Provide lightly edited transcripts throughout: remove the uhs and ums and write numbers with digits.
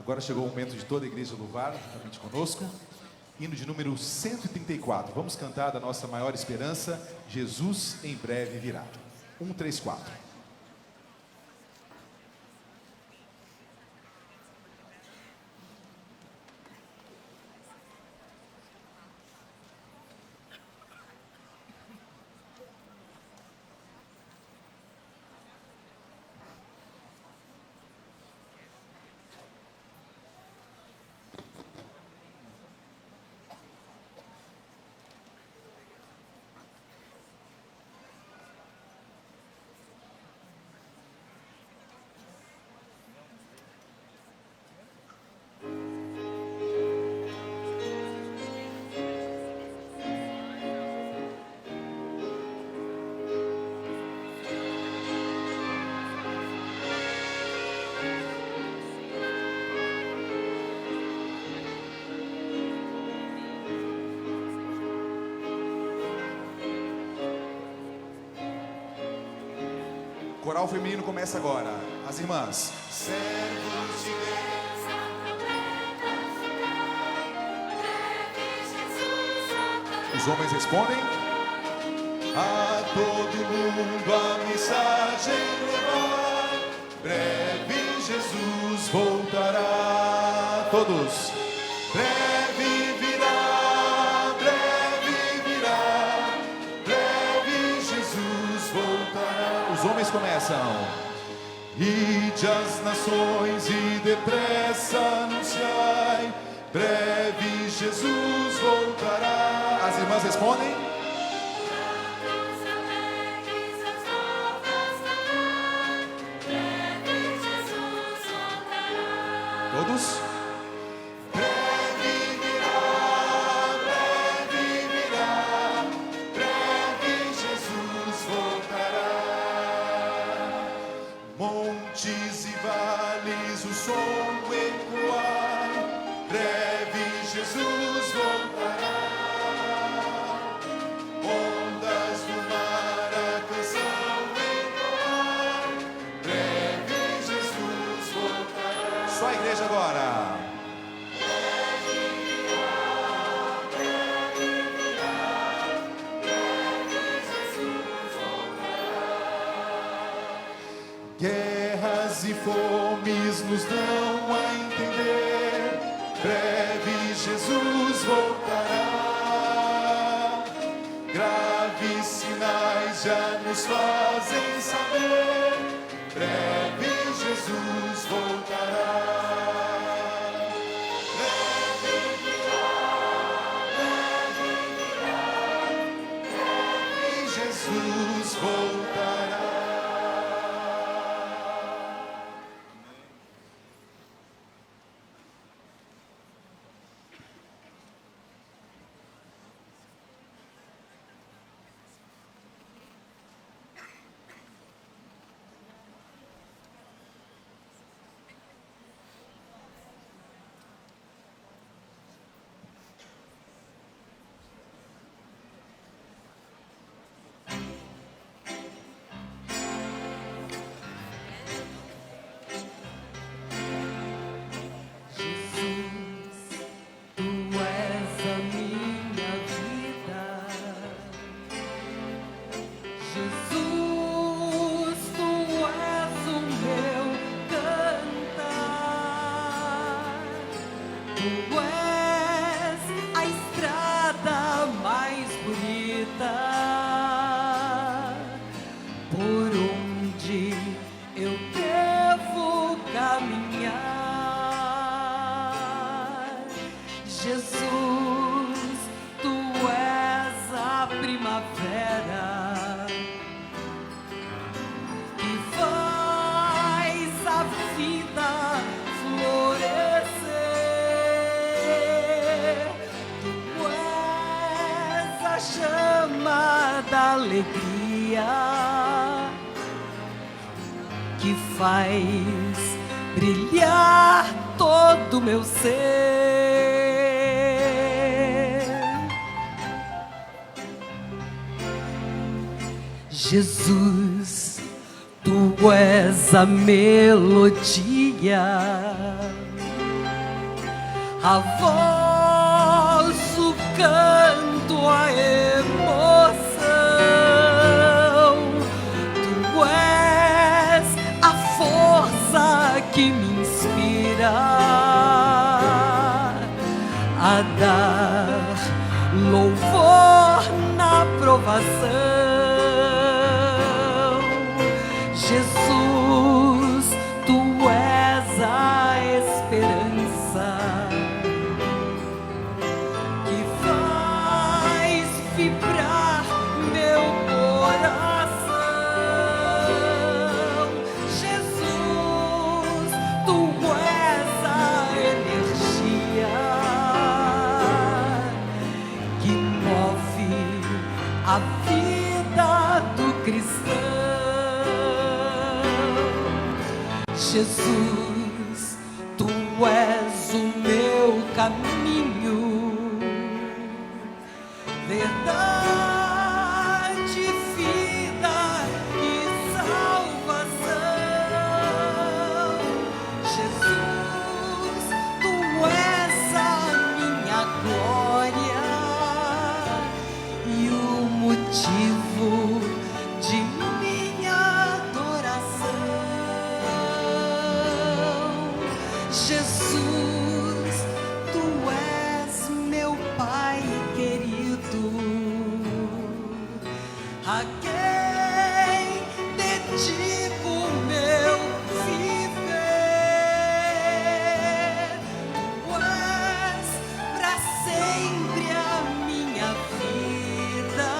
Agora chegou o momento de toda a igreja louvar juntamente conosco. Hino de número 134. Vamos cantar da nossa maior esperança, Jesus em breve virá. 1, 3, 4. O coral feminino começa agora. As irmãs. Servos de Deus, os homens respondem. A todo mundo a mensagem levar. Breve Jesus voltará. Todos. Breve virá, breve virá. Breve Jesus voltará. Os homens começam. Ide às nações e depressa anunciai, breve Jesus voltará. As irmãs respondem. Breve Jesus voltará. Todos. Montes e vales, o som ecoar, breve Jesus voltará. Ondas do mar, a canção entoar, breve Jesus voltará. Só a igreja agora. Guerras e fomes nos dão a entender, breve Jesus voltará. Graves sinais já nos fazem saber, breve Jesus voltará. Breve virá, breve Jesus voltará. Alegria que faz brilhar todo o meu ser. Jesus, tu és a melodia a voz, o canto, a emoção. Tu és a força que me inspira a dar louvor na provação. Jesus, tu és a esperança que faz vibrar meu coração. Jesus, tu és a energia que move a vida do cristão. Jesus, tu és o meu caminho, verdade, vida e salvação. Jesus, tu és a minha glória e o motivo de minha adoração. Jesus, tu és meu Pai querido, a quem dedico o meu viver. Tu és pra sempre a minha vida.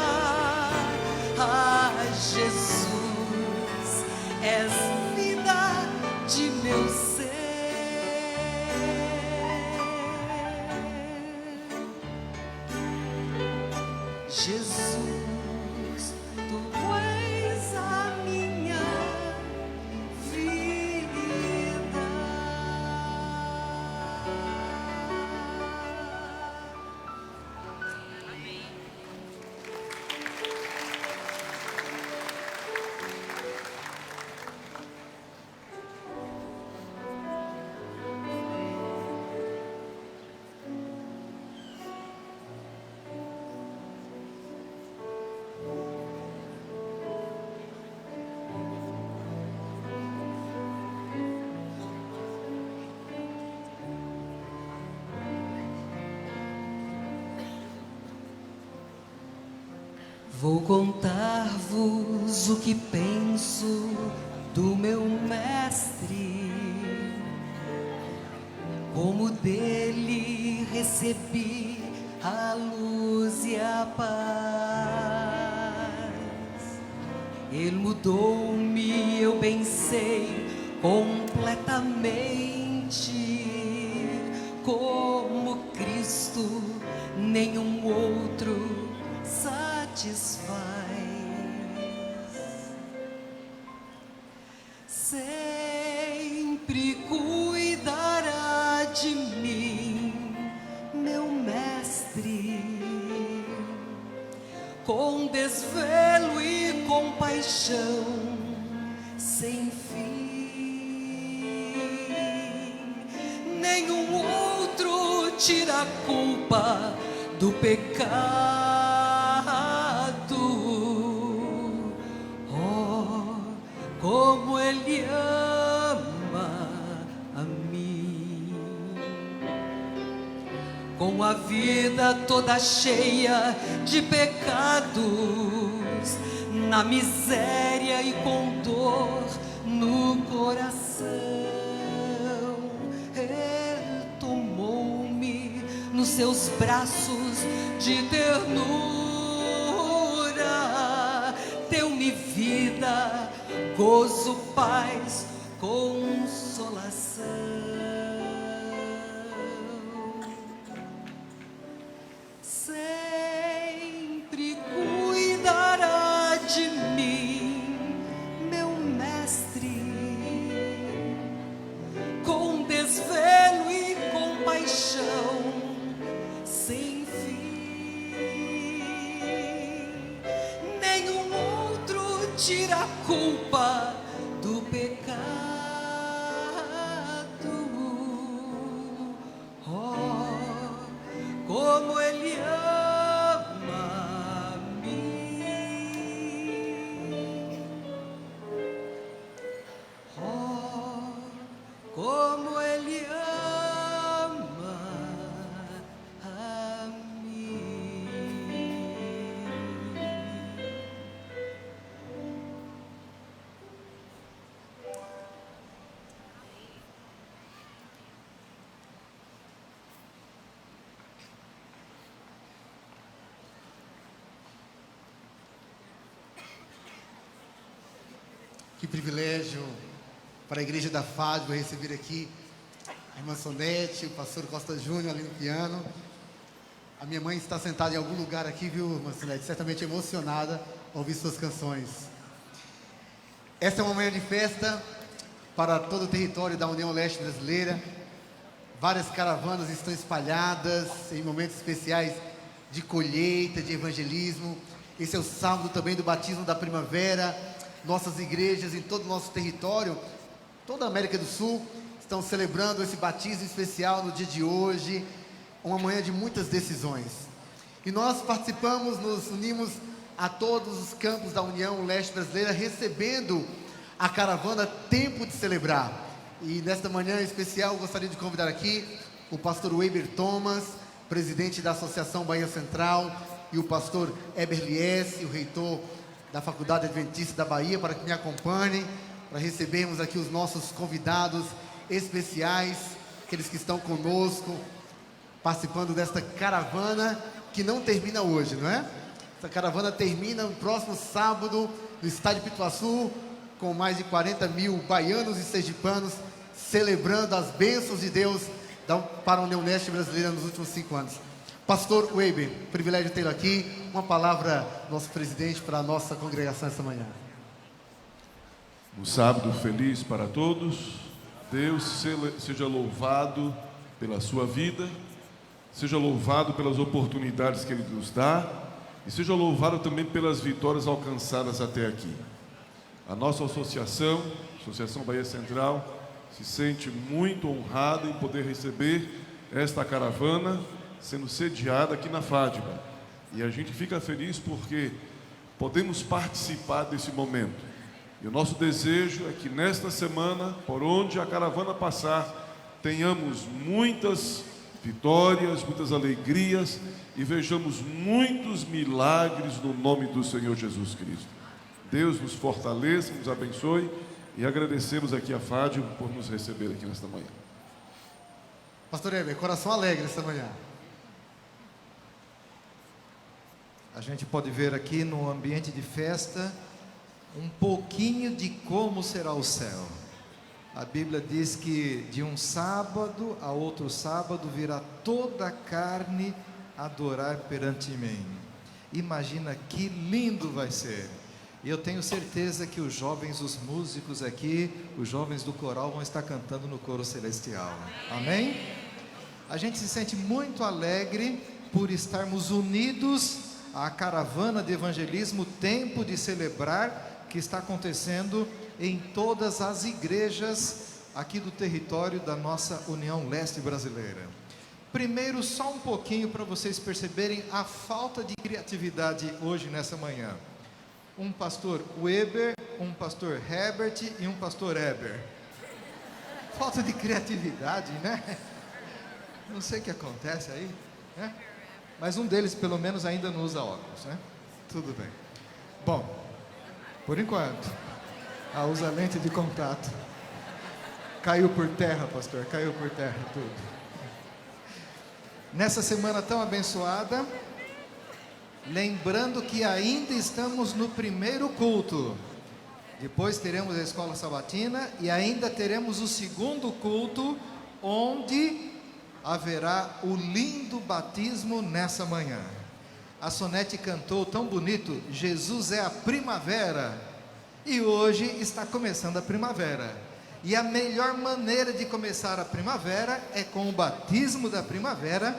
Ah, Jesus, és vida de meu ser. Jesus, tu és a minha vida. Vou contar-vos o que penso do meu mestre, como dele recebi a luz e a paz. Ele mudou-me, eu bem sei, completamente. Como Cristo, nenhum outro satisfaz. Sempre cuidará de mim, meu mestre, com desvelo e compaixão sem fim. Nenhum outro tira a culpa do pecado. Como Ele ama a mim, com a vida toda cheia de pecados, na miséria e com dor no coração. Ele tomou-me nos seus braços de ternura, deu-me vida, gozo, paz, consolação. Sempre cuidará de mim, meu mestre, com desvelo e compaixão sem fim. Nenhum outro tira a culpa do pecado. Oh, Que privilégio para a igreja da FADBA receber aqui a irmã Sonete, o pastor Costa Júnior ali no piano. A minha mãe está sentada em algum lugar aqui, viu, irmã Sonete? Certamente emocionada ao ouvir suas canções. Esta é uma manhã de festa para todo o território da União Leste Brasileira. Várias caravanas estão espalhadas em momentos especiais de colheita, de evangelismo. Esse é o sábado também do batismo da primavera. Nossas igrejas em todo o nosso território, toda a América do Sul, estão celebrando esse batismo especial no dia de hoje, uma manhã de muitas decisões. E nós participamos, nos unimos a todos os campos da União Leste Brasileira, recebendo a caravana Tempo de Celebrar. E nesta manhã especial, eu gostaria de convidar aqui o pastor Weber Thomas, presidente da Associação Bahia Central, e o pastor Eber Liesse, o reitor da Faculdade Adventista da Bahia, para que me acompanhem, para recebermos aqui os nossos convidados especiais, aqueles que estão conosco, participando desta caravana, que não termina hoje, não é? Essa caravana termina no próximo sábado, no estádio Pituaçu, com mais de 40 mil baianos e sergipanos, celebrando as bênçãos de Deus para a União Leste Brasileira nos últimos 5 anos. Pastor Weber, privilégio tê-lo aqui. Uma palavra do nosso presidente para a nossa congregação esta manhã. Um sábado feliz para todos. Deus seja louvado pela sua vida, seja louvado pelas oportunidades que Ele nos dá e seja louvado também pelas vitórias alcançadas até aqui. A nossa Associação Bahia Central, se sente muito honrada em poder receber esta caravana sendo sediada aqui na FADBA. E a gente fica feliz porque podemos participar desse momento. E o nosso desejo é que nesta semana, por onde a caravana passar, tenhamos muitas vitórias, muitas alegrias e vejamos muitos milagres no nome do Senhor Jesus Cristo. Deus nos fortaleça, nos abençoe e agradecemos aqui a FADBA por nos receber aqui nesta manhã. Pastor Eber, coração alegre esta manhã. A gente pode ver aqui no ambiente de festa um pouquinho de como será o céu. A Bíblia diz que de um sábado a outro sábado virá toda a carne adorar perante mim. Imagina que lindo vai ser. E eu tenho certeza que os jovens, os músicos aqui, os jovens do coral vão estar cantando no coro celestial. Amém? A gente se sente muito alegre por estarmos unidos à caravana de evangelismo Tempo de Celebrar, que está acontecendo em todas as igrejas aqui do território da nossa União Leste Brasileira. Primeiro, só um pouquinho para vocês perceberem a falta de criatividade hoje nessa manhã. Um pastor Weber, um pastor Herbert e um pastor Eber. Falta de criatividade, né? Não sei o que acontece aí, né? Mas um deles pelo menos ainda não usa óculos, né? Tudo bem. Bom, por enquanto, usa lente de contato. Caiu por terra, pastor, caiu por terra tudo. Nessa semana tão abençoada, lembrando que ainda estamos no primeiro culto. Depois teremos a escola sabatina e ainda teremos o segundo culto, onde haverá o lindo batismo nessa manhã. A Sonete cantou tão bonito, Jesus é a primavera, e hoje está começando a primavera, e a melhor maneira de começar a primavera é com o batismo da primavera,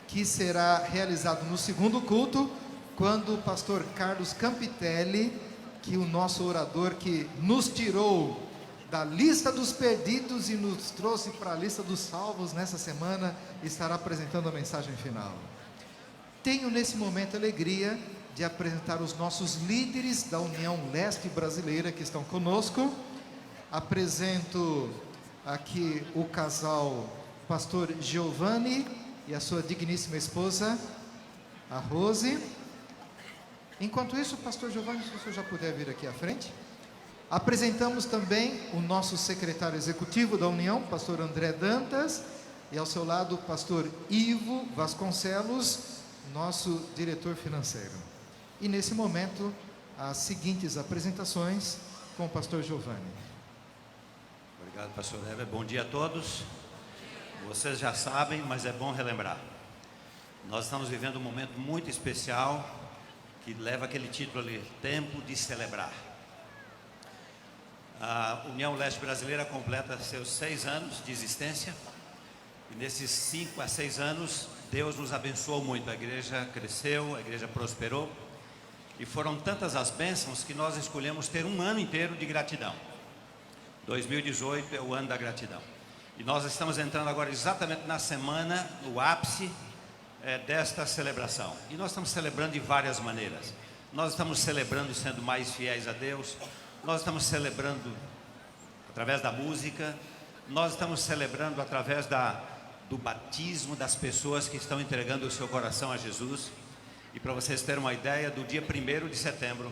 que será realizado no segundo culto, quando o pastor Carlos Campitelli, que o nosso orador que nos tirou da lista dos perdidos e nos trouxe para a lista dos salvos nessa semana, estará apresentando a mensagem final. Tenho nesse momento a alegria de apresentar os nossos líderes da União Leste Brasileira que estão conosco. Apresento aqui o casal pastor Giovanni e a sua digníssima esposa, a Rose. Enquanto isso, pastor Giovanni, se o senhor já puder vir aqui à frente. Apresentamos também o nosso secretário executivo da União, pastor André Dantas, e ao seu lado o pastor Ivo Vasconcelos, nosso diretor financeiro. E nesse momento, as seguintes apresentações: com o pastor Giovanni. Obrigado, pastor Heber. Bom dia a todos. Vocês já sabem, mas é bom relembrar. Nós estamos vivendo um momento muito especial que leva aquele título ali, Tempo de Celebrar. A União Leste Brasileira completa seus 6 anos de existência. E nesses 5 a 6 anos, Deus nos abençoou muito. A igreja cresceu, a igreja prosperou. E foram tantas as bênçãos que nós escolhemos ter um ano inteiro de gratidão. 2018 é o ano da gratidão. E nós estamos entrando agora exatamente na semana, no ápice desta celebração. E nós estamos celebrando de várias maneiras. Nós estamos celebrando sendo mais fiéis a Deus. Nós estamos celebrando através da música. Nós estamos celebrando através do batismo das pessoas que estão entregando o seu coração a Jesus. E para vocês terem uma ideia, do dia 1º de setembro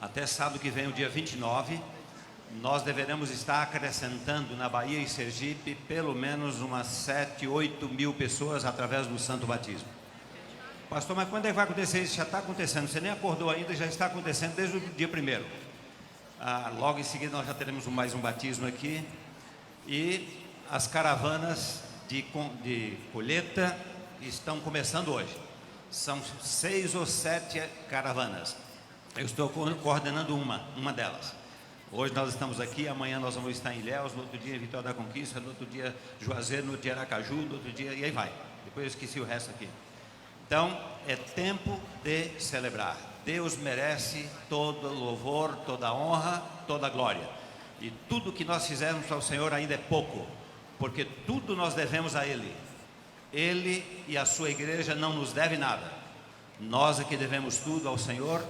até sábado que vem, o dia 29, nós deveremos estar acrescentando na Bahia e Sergipe pelo menos umas 7, 8 mil pessoas através do Santo Batismo. Pastor, mas quando é que vai acontecer isso? Já está acontecendo, você nem acordou ainda, já está acontecendo desde o dia 1º. Logo em seguida nós já teremos mais um batismo aqui. E as caravanas de colheita estão começando hoje. São 6 ou 7 caravanas. Eu estou coordenando uma delas. Hoje nós estamos aqui, amanhã nós vamos estar em Ilhéus, no outro dia em Vitória da Conquista, no outro dia Juazeiro, no outro dia Aracaju, no outro dia, e aí vai. Depois eu esqueci o resto aqui. Então, é tempo de celebrar. Deus merece todo louvor, toda honra, toda glória. E tudo que nós fizermos para o Senhor ainda é pouco, porque tudo nós devemos a Ele. Ele e a sua igreja não nos devem nada. Nós é que devemos tudo ao Senhor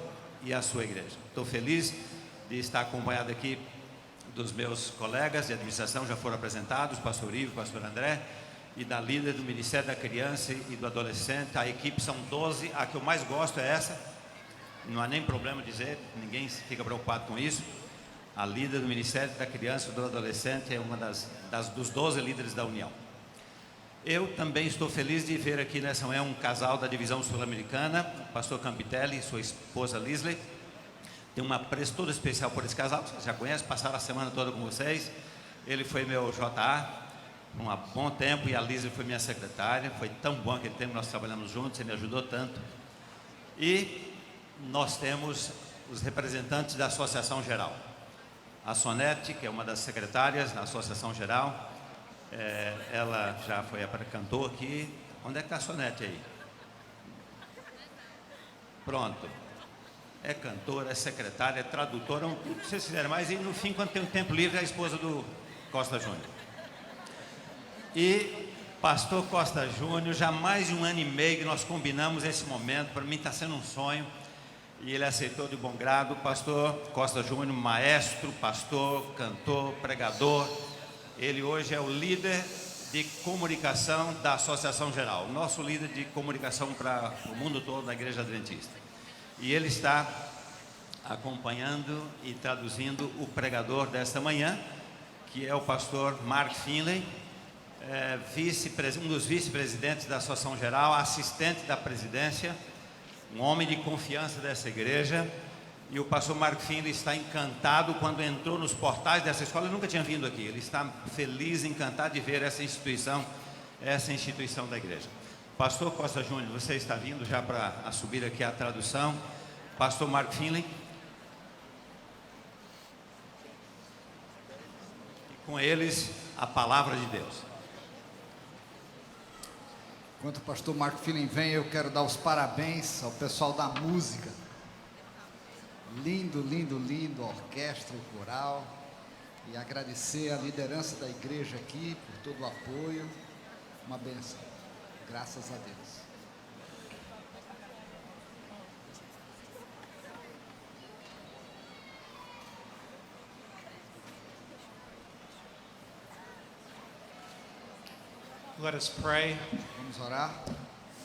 e à sua igreja. Estou feliz de estar acompanhado aqui dos meus colegas de administração, já foram apresentados, pastor Ivo, pastor André, e da líder do Ministério da Criança e do Adolescente. A equipe são 12, a que eu mais gosto é essa, não há nem problema dizer, ninguém fica preocupado com isso. A líder do Ministério da Criança e do Adolescente é uma dos 12 líderes da União. Eu também estou feliz de ver aqui nessa manhã um casal da divisão sul-americana, o pastor Campitelli e sua esposa Lisley. Tem um apreço todo especial por esse casal, vocês já conhecem, passaram a semana toda com vocês. Ele foi meu JA por um bom tempo e a Lisley foi minha secretária. Foi tão bom aquele tempo, nós trabalhamos juntos, você me ajudou tanto. E nós temos os representantes da Associação Geral. A Sonete, que é uma das secretárias da Associação Geral, ela já cantou aqui. Onde é que está a Sonete aí? Pronto. É cantora, é secretária, é tradutora, o que vocês fizeram mais. E no fim, quando tem um tempo livre, é a esposa do Costa Júnior. E pastor Costa Júnior, já mais de 1 ano e meio que nós combinamos esse momento, para mim está sendo um sonho. E ele aceitou de bom grado. Pastor Costa Júnior, maestro, pastor, cantor, pregador. Ele hoje é o líder de comunicação da Associação Geral, nosso líder de comunicação para o mundo todo da Igreja Adventista. E ele está acompanhando e traduzindo o pregador desta manhã, que é o pastor Mark Finley, um dos vice-presidentes da Associação Geral, assistente da presidência, um homem de confiança dessa igreja. E o pastor Mark Finley está encantado quando entrou nos portais dessa escola. Ele nunca tinha vindo aqui. Ele está feliz, encantado de ver essa instituição da igreja. Pastor Costa Júnior, você está vindo já para subir aqui a tradução. Pastor Mark Finley. E com eles, a palavra de Deus. Enquanto o pastor Mark Finley vem, eu quero dar os parabéns ao pessoal da música. Lindo, lindo, lindo, a orquestra, o coral. E agradecer a liderança da igreja aqui por todo o apoio. Uma bênção. Graças a Deus. Let us pray. Vamos orar.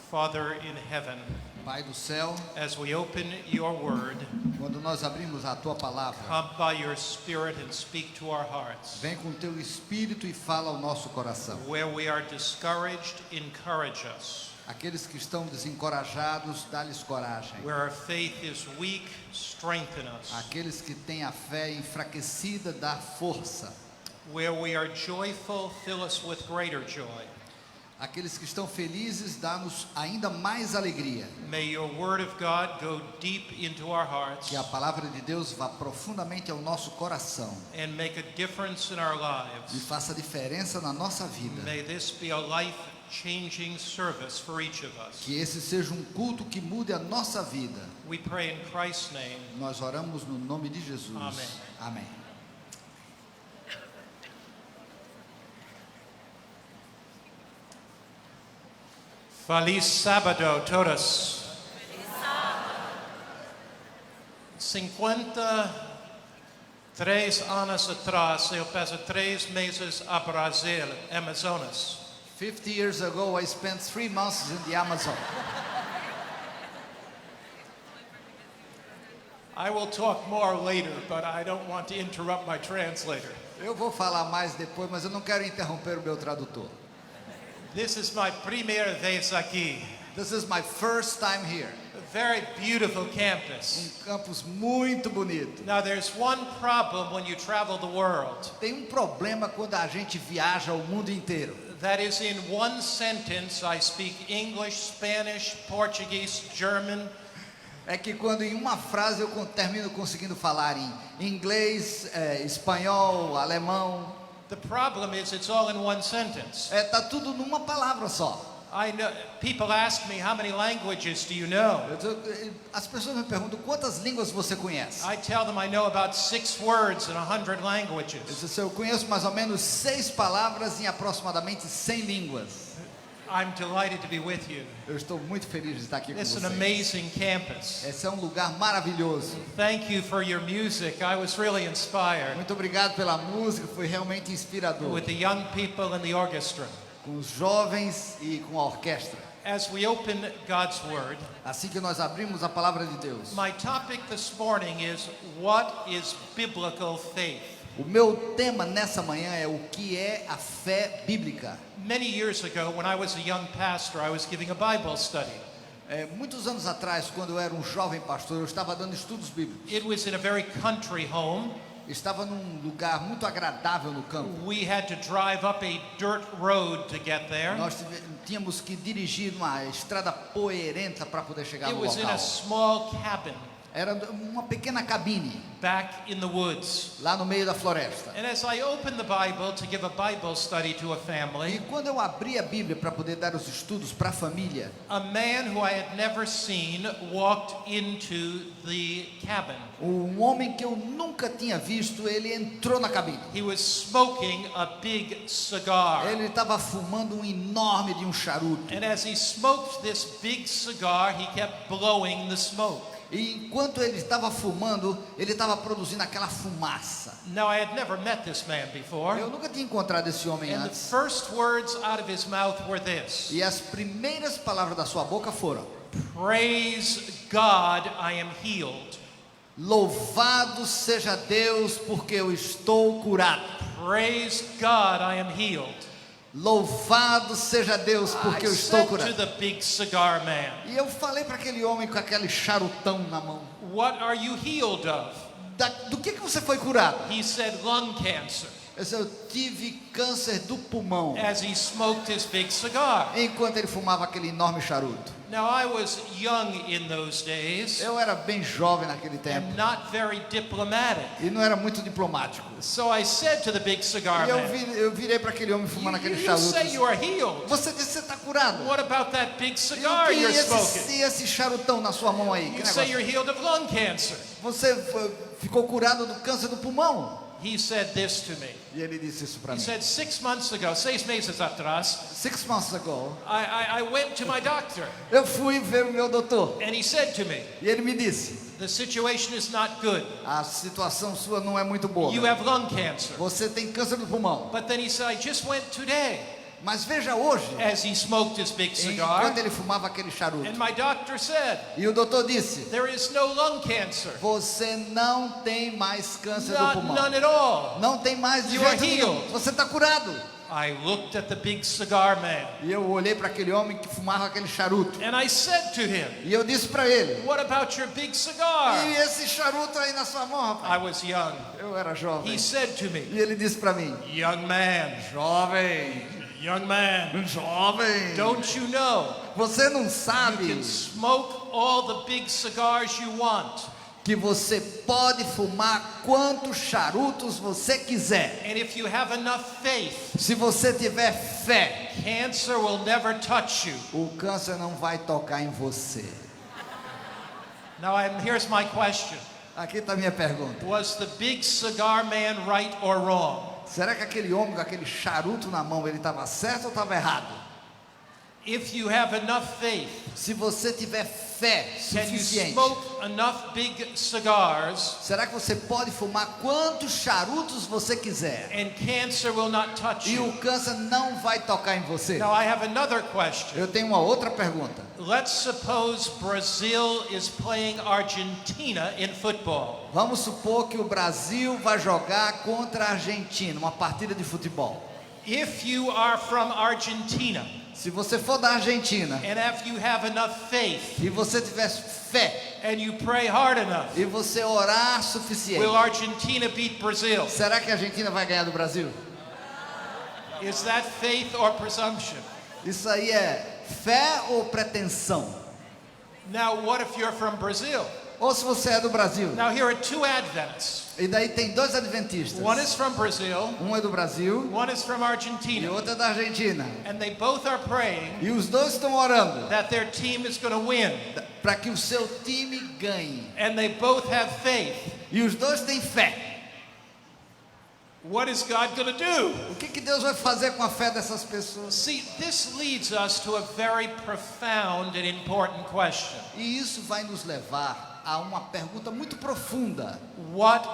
Father in heaven, Pai do céu, as we open your word, quando nós abrimos a tua palavra, come by your spirit and speak to our hearts. vem com teu espírito e fala ao nosso coração. Where we are discouraged, encourage us. Aqueles que estão desencorajados, dá-lhes coragem. Where our faith is weak, strengthen us. Aqueles que têm a fé enfraquecida, dá força. Where we are joyful, fill us with greater joy. Aqueles que estão felizes, dá-nos ainda mais alegria. May your word of God go deep into our hearts Que a palavra de Deus vá profundamente ao nosso coração and make a difference in our e lives. faça diferença na nossa vida. May this be a life-changing service for each of us. Que esse seja um culto que mude a nossa vida. We pray in Christ's name. Nós oramos no nome de Jesus. Amém. Amém. Feliz sábado, todos. 53 anos atrás, eu passei 3 meses a Brasil, Amazonas. 50 years ago, I spent 3 months in the Amazon. I will talk more later, but I don't want to interrupt my translator. Eu vou falar mais depois, mas eu não quero interromper o meu tradutor. This is my primeira vez aqui. This is my first time here. A very beautiful campus. Campus muito bonito. Now there's one problem when you travel the world. Tem problema quando a gente viaja o mundo inteiro. That is, in one sentence I speak English, Spanish, Portuguese, German. É que quando em uma frase eu termino conseguindo falar em inglês, espanhol, alemão. The problem is it's all in one sentence. Tá tudo numa palavra só. I know people ask me how many languages do you know? As pessoas me perguntam quantas línguas você conhece. I tell them I know about 6 words in 100 languages. Eu conheço mais ou menos 6 palavras em aproximadamente 100 línguas. I'm delighted to be with you. Eu estou muito feliz de estar aqui com It's vocês. an amazing campus. Esse é um lugar maravilhoso. Thank you for your music. I was really inspired Muito obrigado pela música, foi realmente inspirador. with the young people and the orchestra. Com os jovens e com a orquestra. As we open God's Word, Assim que nós abrimos a palavra de Deus. my topic this morning is what is biblical faith? O meu tema nessa manhã é o que é a fé bíblica. Many years ago, when I was a young pastor, I was giving a Bible study. Muitos anos atrás, quando eu era um jovem pastor, eu estava dando estudos bíblicos. It was in a very country home. Estava num lugar muito agradável no campo. We had to drive up a dirt road to get there. Nós tínhamos que dirigir uma estrada poeirenta para poder chegar It no was in a local. small cabin Era uma pequena cabine back in the woods. lá no meio da floresta. And as I opened the Bible to give a Bible study to a E family, quando eu abri a Bíblia para poder dar os estudos para a família, a man who I had never seen walked into the cabin. um homem que eu nunca tinha visto, ele entrou na cabine. He was smoking a big cigar. Ele estava fumando um enorme de um charuto. And as he smoked this big cigar, he kept blowing the smoke. E enquanto ele estava fumando, ele estava produzindo aquela fumaça. Now, I had never met this man before. Eu nunca tinha encontrado esse homem And the antes. first words out of his mouth were this: E as primeiras palavras da sua boca foram: Praise God, I am healed. Louvado seja Deus porque eu estou curado. Praise God, I am healed. Louvado seja Deus porque I eu estou said to curado. the big cigar man, E eu falei para aquele homem com aquele charutão na mão: what are you healed of? do que você foi curado? He said, lung cancer, Eu tive câncer do pulmão. as he smoked his big cigar. Enquanto ele fumava aquele enorme charuto. Now, I was young in those days Eu era bem jovem naquele tempo and not very diplomatic. e não era muito diplomático. So I said to the big cigar E man, eu virei para aquele homem fumando aquele you charuto. say you are healed. Você disse que você está curado. What about that big E o cigar que you're é smoking? esse charutão na sua mão aí? Que You say negócio? you're healed of lung cancer. Você ficou curado do câncer do pulmão? He said this to me. E ele disse isso para He mim. said 6 months ago, 6 meses atrás, 6 months ago, I went to my doctor eu fui ver o meu doutor. and he said to me, E ele me disse: the situation is not good. a situação sua não é muito boa. You have lung cancer. Você tem câncer do pulmão. But then he said, I just went today, Mas veja hoje, as he smoked his big cigar. enquanto ele fumava aquele charuto. And my doctor said, E o doutor disse: there is no lung cancer. você não tem mais câncer do pulmão. None at all. Não tem mais de You are jeito nenhum. healed. Você está curado. I looked at the big cigar man. E eu olhei para aquele homem que fumava aquele charuto. And I said to him, E eu disse para ele: what about your big cigar? e esse charuto aí na sua mão, rapaz? I was young. Eu era jovem. He said to me, E ele disse para mim: young man, jovem, young man, jovem, don't you know você não you sabe can smoke all the big cigars you want, que você pode fumar quantos charutos você quiser. and if you have enough faith, Se você tiver fé, cancer will never touch you. o câncer não vai tocar em você. Now here's my question. Aqui está a minha pergunta. Was the big cigar man right or wrong? Será que aquele homem com aquele charuto na mão, ele estava certo ou estava errado? If you have enough faith, Se você tiver fé can you suficiente, smoke enough big cigars será que você pode fumar quantos charutos você quiser and cancer will not touch e you? o câncer não vai tocar em você? Now I have another question. Eu tenho uma outra pergunta. Let's suppose Brazil is playing Argentina in football. Vamos supor que o Brasil vai jogar contra a Argentina, uma partida de futebol. If you are from Argentina Se você for da Argentina and if you have enough faith e você tiver fé and you pray hard enough, e você orar suficiente, will Argentina beat Brazil? será que a Argentina vai ganhar do Brasil? Is that faith or presumption? Isso aí é fé ou pretensão? Now what if you're from Brazil? Ou se você é do Brasil? Now here are two Adventists. E daí tem dois adventistas. One is from Brazil, Um é do Brasil one is from e Argentina. outro é da Argentina. And they both are praying E os dois estão orando that their team is going to win. para que o seu time ganhe. And they both have faith. E os dois têm fé. What is God going to do? O que Deus vai fazer com a fé dessas pessoas? See, this leads us to a very profound and important question. E isso vai nos levar a uma pergunta muito profunda. What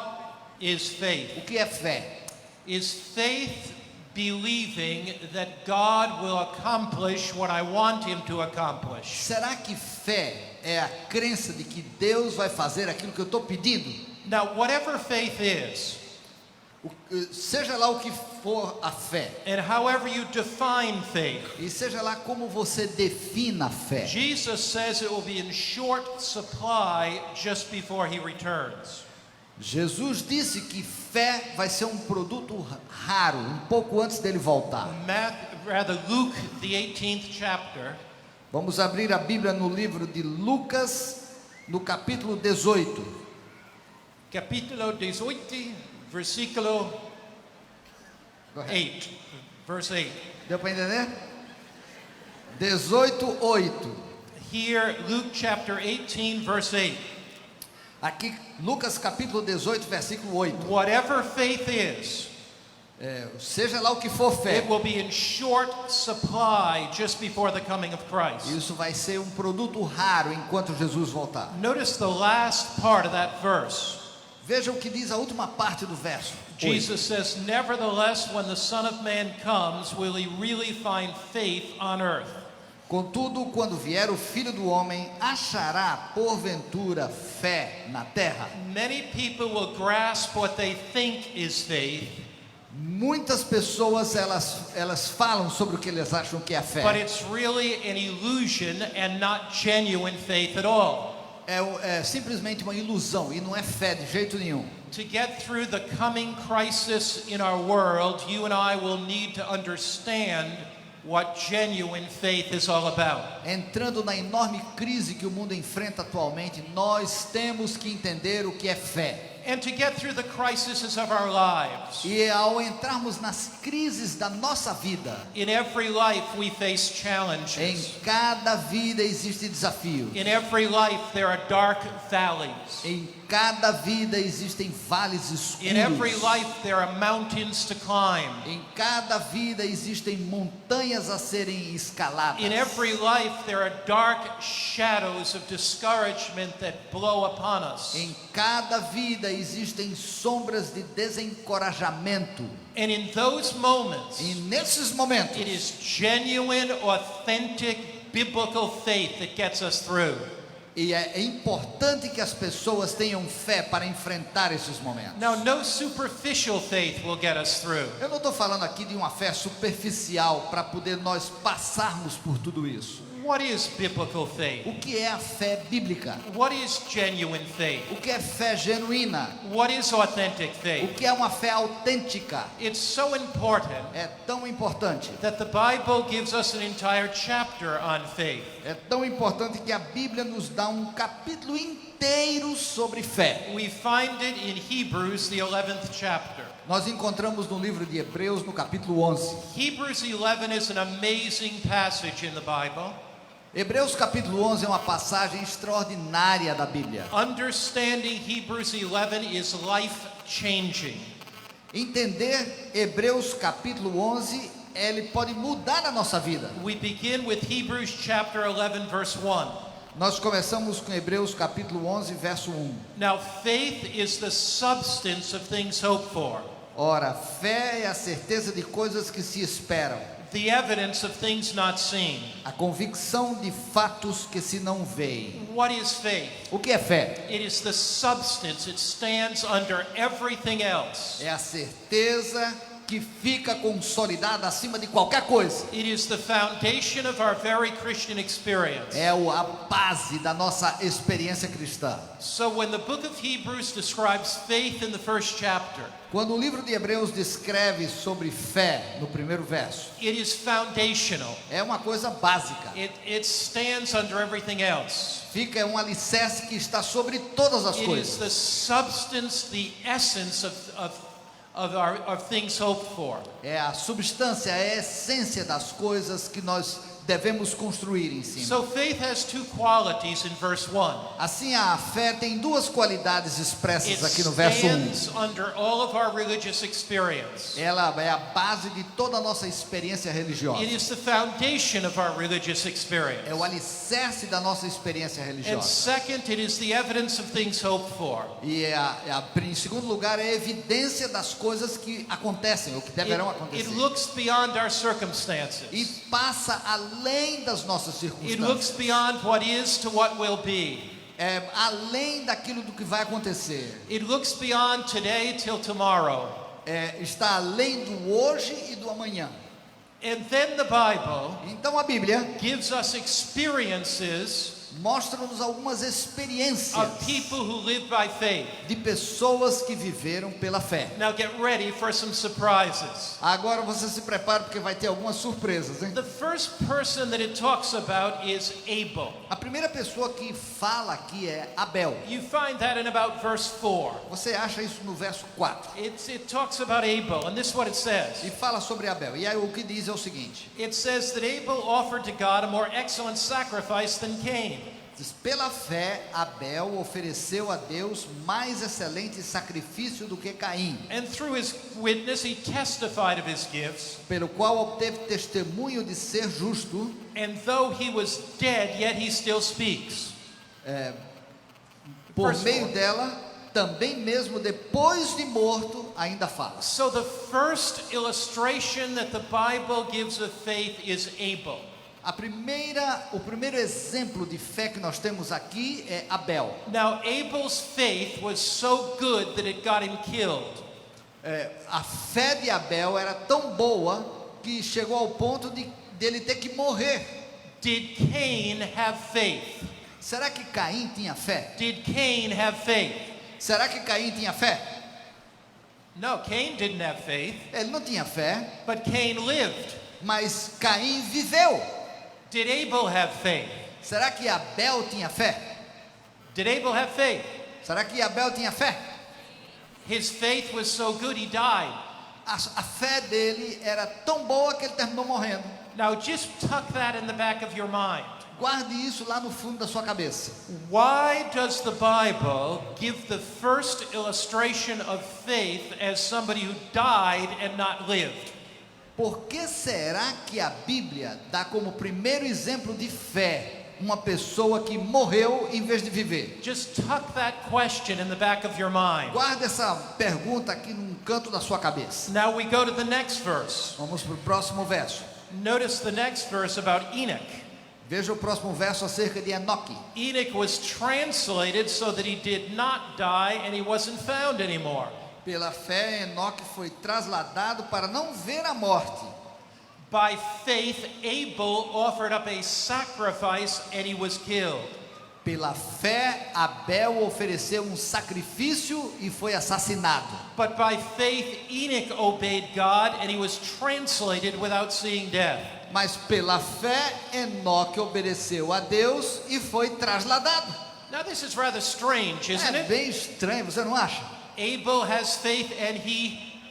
is faith? O que é fé? Is faith believing that God will accomplish what I want him to accomplish? Será que fé é a crença de que Deus vai fazer aquilo que eu estou pedindo? Now, whatever faith is, Seja lá o que for a fé, and however you define faith, e seja lá como você defina a fé, Jesus says it will be in short supply just before he returns. Jesus disse que fé vai ser um produto raro, um pouco antes dele voltar. Luke, the 18th chapter, Vamos abrir a Bíblia no livro de Lucas, no capítulo 18. capítulo 18, versículo 8, verse 8. Deu para entender? 18:8. Here, Luke chapter 18, verse 8. Aqui, Lucas capítulo 18, versículo 8. Whatever faith is, Seja lá o que for fé, it will be in short supply just before the coming of Christ. isso vai ser um produto raro enquanto Jesus voltar. Notice the last part of that verse. Veja o que diz a última parte do verso. Jesus says, nevertheless, when the Son of Man comes, will he really find faith on earth? Contudo, quando vier o Filho do Homem, achará porventura fé na terra? Many people will grasp what they think is faith, Muitas pessoas elas falam sobre o que eles acham que é but fé. it's really an illusion and not genuine faith at all. É simplesmente uma ilusão e não é fé de jeito nenhum. To get through the coming crisis in our world, you and I will need to understand what genuine faith is all about. Entrando na enorme crise que o mundo enfrenta atualmente, nós temos que entender o que é fé. And to get through the crises of our lives. E ao entrarmos nas crises da nossa vida, In every life we face em challenges. cada vida existe desafio. In every life there are dark valleys. Em cada vida existem vales In every escuros. life there are mountains to climb. Em cada vida existem montanhas a serem escaladas. In every life there are dark shadows of discouragement that blow upon us. Em cada vida existem sombras de desencorajamento. And in those moments, E nesses momentos, it is genuine, authentic, biblical faith that gets us through. E é importante que as pessoas tenham fé para enfrentar esses momentos. Now, no superficial faith will get us through. Eu não estou falando aqui de uma fé superficial para poder nós passarmos por tudo isso. What is biblical faith? O que é a fé bíblica? What is genuine faith? O que é fé genuína? What is authentic O faith? que é uma fé autêntica? It's so important É tão importante. that the Bible gives us an entire chapter on faith. É tão importante que a Bíblia nos dá um capítulo inteiro sobre fé. We find it in Hebrews, the 11th chapter. Nós encontramos no livro de Hebreus, no capítulo 11. Hebrews 11 is an amazing passage in the Bible. Hebreus capítulo 11 é uma passagem extraordinária da Bíblia. Understanding Hebrews 11 is life-changing. Entender Hebreus capítulo 11, ele pode mudar a nossa vida. We begin with Hebrews chapter 11, verse 1. Nós começamos com Hebreus capítulo 11, verso 1. Now, faith is the substance of things hoped for, Ora, fé é a certeza de coisas que se esperam, the evidence of things not seen. a convicção de fatos que se não veem. What is faith? O que é fé? It is the substance, it stands under everything else. É a certeza que fica consolidada acima de qualquer coisa. It is the foundation of our very Christian experience. É a base da nossa experiência cristã. So when the book of Hebrews describes faith in the first chapter, Quando o livro de Hebreus descreve sobre fé no primeiro verso, it is foundational. é uma coisa básica. It stands under everything else. Fica um alicerce que está sobre todas as It is coisas. the substance, the essence of things hoped for. É a substância, é a essência das coisas que nós devemos construir em cima. So faith has two qualities in verse 1. Assim, a fé tem duas qualidades expressas It aqui no verso 1. stands under all of our religious experience. Ela é a base de toda a nossa experiência religiosa. It is the foundation of our religious experience. É o alicerce da nossa experiência And religiosa. second, it is the evidence of things hoped for. E em segundo lugar, é a evidência das coisas que acontecem, ou que deverão It acontecer. looks beyond our E circumstances. passa além das nossas It looks circunstâncias. beyond what is to what will be. É além daquilo do que vai acontecer. It looks beyond today till tomorrow. Está além do hoje e do amanhã. And then the Bible Então a Bíblia gives us experiences mostra-nos algumas experiências of people who live by faith. de pessoas que viveram pela fé. Now get ready for some surprises. Agora você se prepara porque vai ter algumas surpresas, hein? The first person that it talks about is Abel. A primeira pessoa que fala aqui é Abel. You find that in about verse 4. Você acha isso no verso 4. It talks about Abel, and this is what it says. E fala sobre Abel. E aí o que diz é o seguinte: It says that Abel offered to God a more excellent sacrifice than Cain. diz, pela fé Abel ofereceu a Deus mais excelente sacrifício do que Caim, And through his witness he testified of his gifts. pelo qual obteve testemunho de ser justo, And though he was dead, yet he still speaks. por Verse meio 4. dela, também mesmo depois de morto, ainda fala. So the first illustration that the Bible gives of faith is Abel. O primeiro exemplo de fé que nós temos aqui é Abel. Now Abel's faith was so good that it got him killed. A fé de Abel era tão boa que chegou ao ponto dele ter que morrer. Did Cain have faith? Será que Caim tinha fé? Did Cain have faith? Será que Caim tinha fé? No, Cain didn't have faith, Ele não tinha fé, but Cain lived. mas Caim viveu. Did Abel have faith? Será que Abel tinha fé? Did Abel have faith? Será que Abel tinha fé? His faith was so good he died. A fé dele era tão boa que ele terminou morrendo. Now just tuck that in the back of your mind. Guarde isso lá no fundo da sua cabeça. Why does the Bible give the first illustration of faith as somebody who died and not lived? Por que será que a Bíblia dá como primeiro exemplo de fé uma pessoa que morreu em vez de viver? Just tuck that question in the back of your mind. Guarde essa pergunta aqui num canto da sua cabeça. Now we go to the next verse. Vamos para o próximo verso. Notice the next verse about Enoch. Veja o próximo verso acerca de Enoque. Enoch was translated so that he did not die and he wasn't found anymore. Pela fé, Enoque foi trasladado para não ver a morte. By faith, Abel offered up a sacrifice and he was killed. Pela fé, Abel ofereceu um sacrifício e foi assassinado. But by faith, Enoch obeyed God and he was translated without seeing death. Mas pela fé, Enoque obedeceu a Deus e foi trasladado. Now this is rather strange, isn't É it? bem estranho, você não acha? Abel has faith and he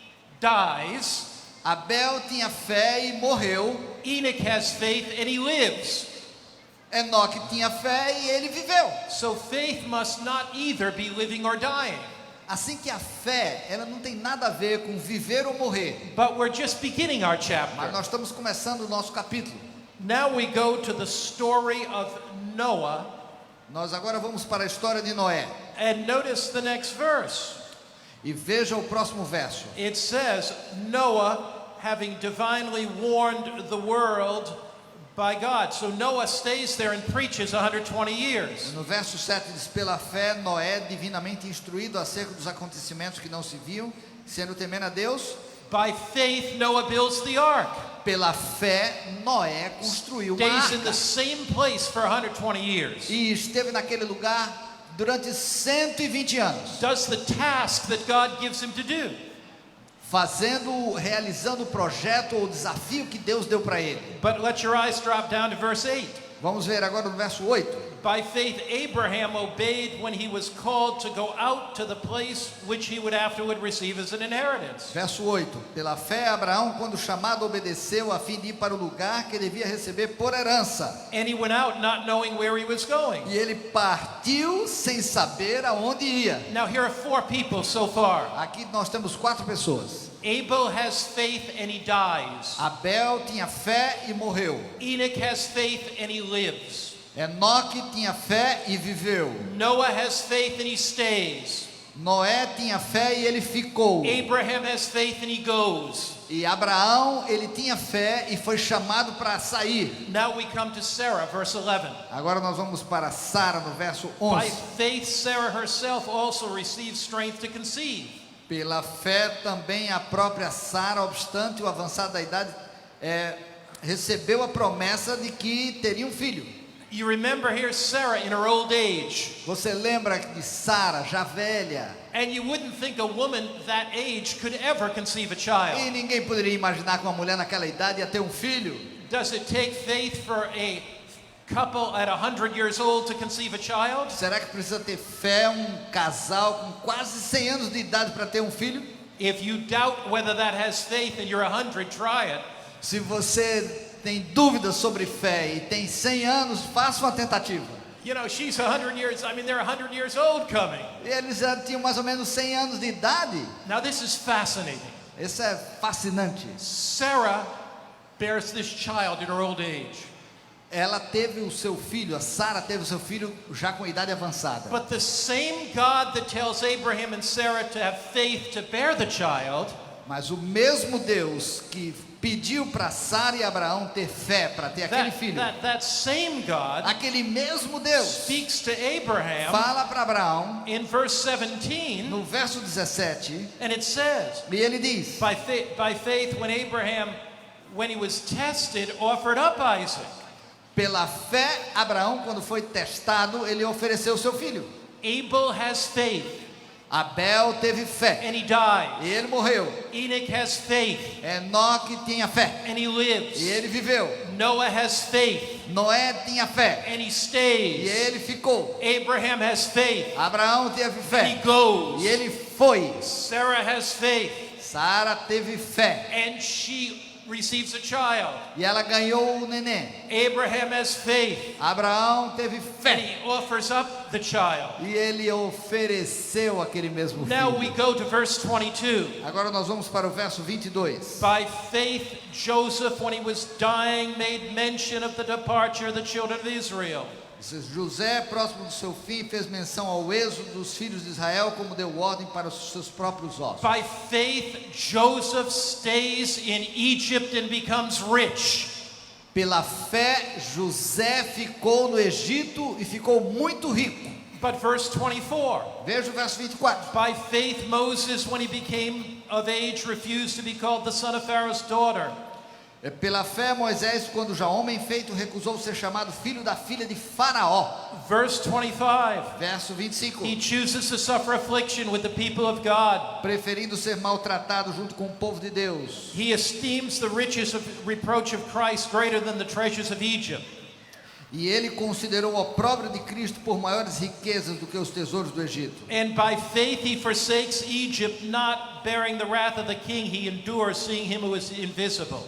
dies. Abel tinha fé e morreu. Enoch has faith and he lives. Enoque tinha fé e ele viveu. So faith must not either be living or dying. Assim que a fé, ela não tem nada a ver com viver ou morrer. But we're just beginning our Mas chapter. nós estamos começando o nosso capítulo. Now we go to the story of Noah, Nós agora vamos para a história de Noé. and notice the next verse. E veja o próximo verso. It says, Noah, having divinely warned the world by God. So Noah stays there and preaches 120 years. No verso 7 diz: pela fé, Noé, divinamente instruído acerca dos acontecimentos que não se viam, sendo temendo a Deus. By faith, Noah builds the ark. Pela fé, Noé construiu uma Stays in the arca. same place for 120 years. E esteve naquele lugar durante 120 anos. Does the task that God gives him to do. Realizando o projeto ou o desafio que Deus deu para ele. But let your eyes drop down to verse 8. Vamos ver agora no verso 8. By faith, Abraham obeyed when he was called to go out to the place which he would afterward receive as an inheritance. Verso 8. Pela fé, Abraão, quando chamado, obedeceu a fim de ir para o lugar que devia receber por herança. And he went out not knowing where he was going. E ele partiu sem saber aonde ia. Now here are 4 people so far. Aqui nós temos 4 pessoas. Abel has faith and he dies. Abel tinha fé e morreu. Enoch has faith and he lives. Enoque tinha fé e viveu. Noah has faith and he stays. Noé tinha fé e ele ficou. Abraham has faith and he goes. E Abraão, ele tinha fé e foi chamado para sair. Now we come to Sarah, verse 11. Agora nós vamos para Sara no verso By 11. faith, Sarah herself also received strength to conceive. Pela fé também a própria Sara, obstante o avançado da idade, recebeu a promessa de que teria um filho. You remember here Sarah in her old age. Você lembra de Sara, já velha? And you wouldn't think a woman that age could ever conceive a child. E ninguém poderia imaginar que uma mulher naquela idade ia ter um filho. Does it take faith for a couple at 100 years old to conceive a child? Será que precisa ter fé casal com quase 100 anos de idade para ter um filho? If you doubt whether that has faith and you're 100, try it. Se você tem dúvidas sobre fé e tem 100 anos, faça uma tentativa. You know, she's 100 years, they're 100 years old coming. E eles já tinham mais ou menos 100 anos de idade. Now this is fascinating. Isso é fascinante. Sarah bears this child in her old age. Ela teve o seu filho, a Sara teve o seu filho já com idade avançada. But the same God that tells Abraham and Sarah to have faith to bear the child, mas o mesmo Deus que pediu para Sara e Abraão ter fé para ter aquele filho, that same God aquele mesmo Deus speaks to Abraham fala para Abraão in verse 17, no verso 17, and it says, e ele diz: by faith when Abraham, when he was tested, offered up Isaac. Pela fé, Abraão, quando foi testado, ele ofereceu seu filho. Abel has faith. Abel teve fé. And he dies. E ele morreu. Enoch has faith. Enoque tinha fé. And he lives. E ele viveu. Noah has faith. Noé tinha fé. And he stays. E ele ficou. Abraham has faith. Abraão teve fé. And he goes. E ele foi. Sarah has faith. Sara teve fé. And she receives a child. E ela ganhou o neném. Abraham has faith. Abraão teve fé. And he offers up the child. E ele ofereceu aquele mesmo filho. Now we go to verse 22. Agora nós vamos para o verso 22. By faith, Joseph, when he was dying, made mention of the departure of the children of Israel. José, próximo do seu fim, fez menção ao êxodo dos filhos de Israel, como deu ordem para os seus próprios ossos. By faith, Joseph stays in Egypt and becomes rich. Pela fé, José ficou no Egito e ficou muito rico. But verse 24. Veja o verso 24. By faith, Moses, when he became of age, refused to be called the son of Pharaoh's daughter. Pela fé, Moisés, quando já homem feito, recusou ser chamado filho da filha de Faraó. Verse 25. Verso 25. He chooses to suffer affliction with the people of God. Preferindo ser maltratado junto com o povo de Deus. He esteems the riches of reproach of Christ greater than the treasures of Egypt. E ele considerou o opróbrio de Cristo por maiores riquezas do que os tesouros do Egito. And by faith he forsakes Egypt, not bearing the wrath of the king. He endures, seeing him who is invisible.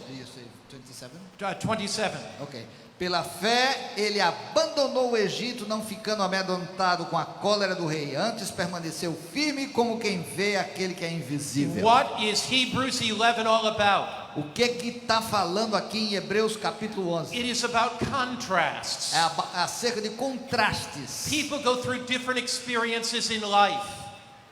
27. Ok. Pela fé, ele abandonou o Egito, não ficando amedrontado com a cólera do rei. Antes permaneceu firme como quem vê aquele que é invisível. What is Hebrews 11 all about? O que está falando aqui em Hebreus capítulo 11? It is about contrasts. É acerca de contrastes. People go through different experiences in life.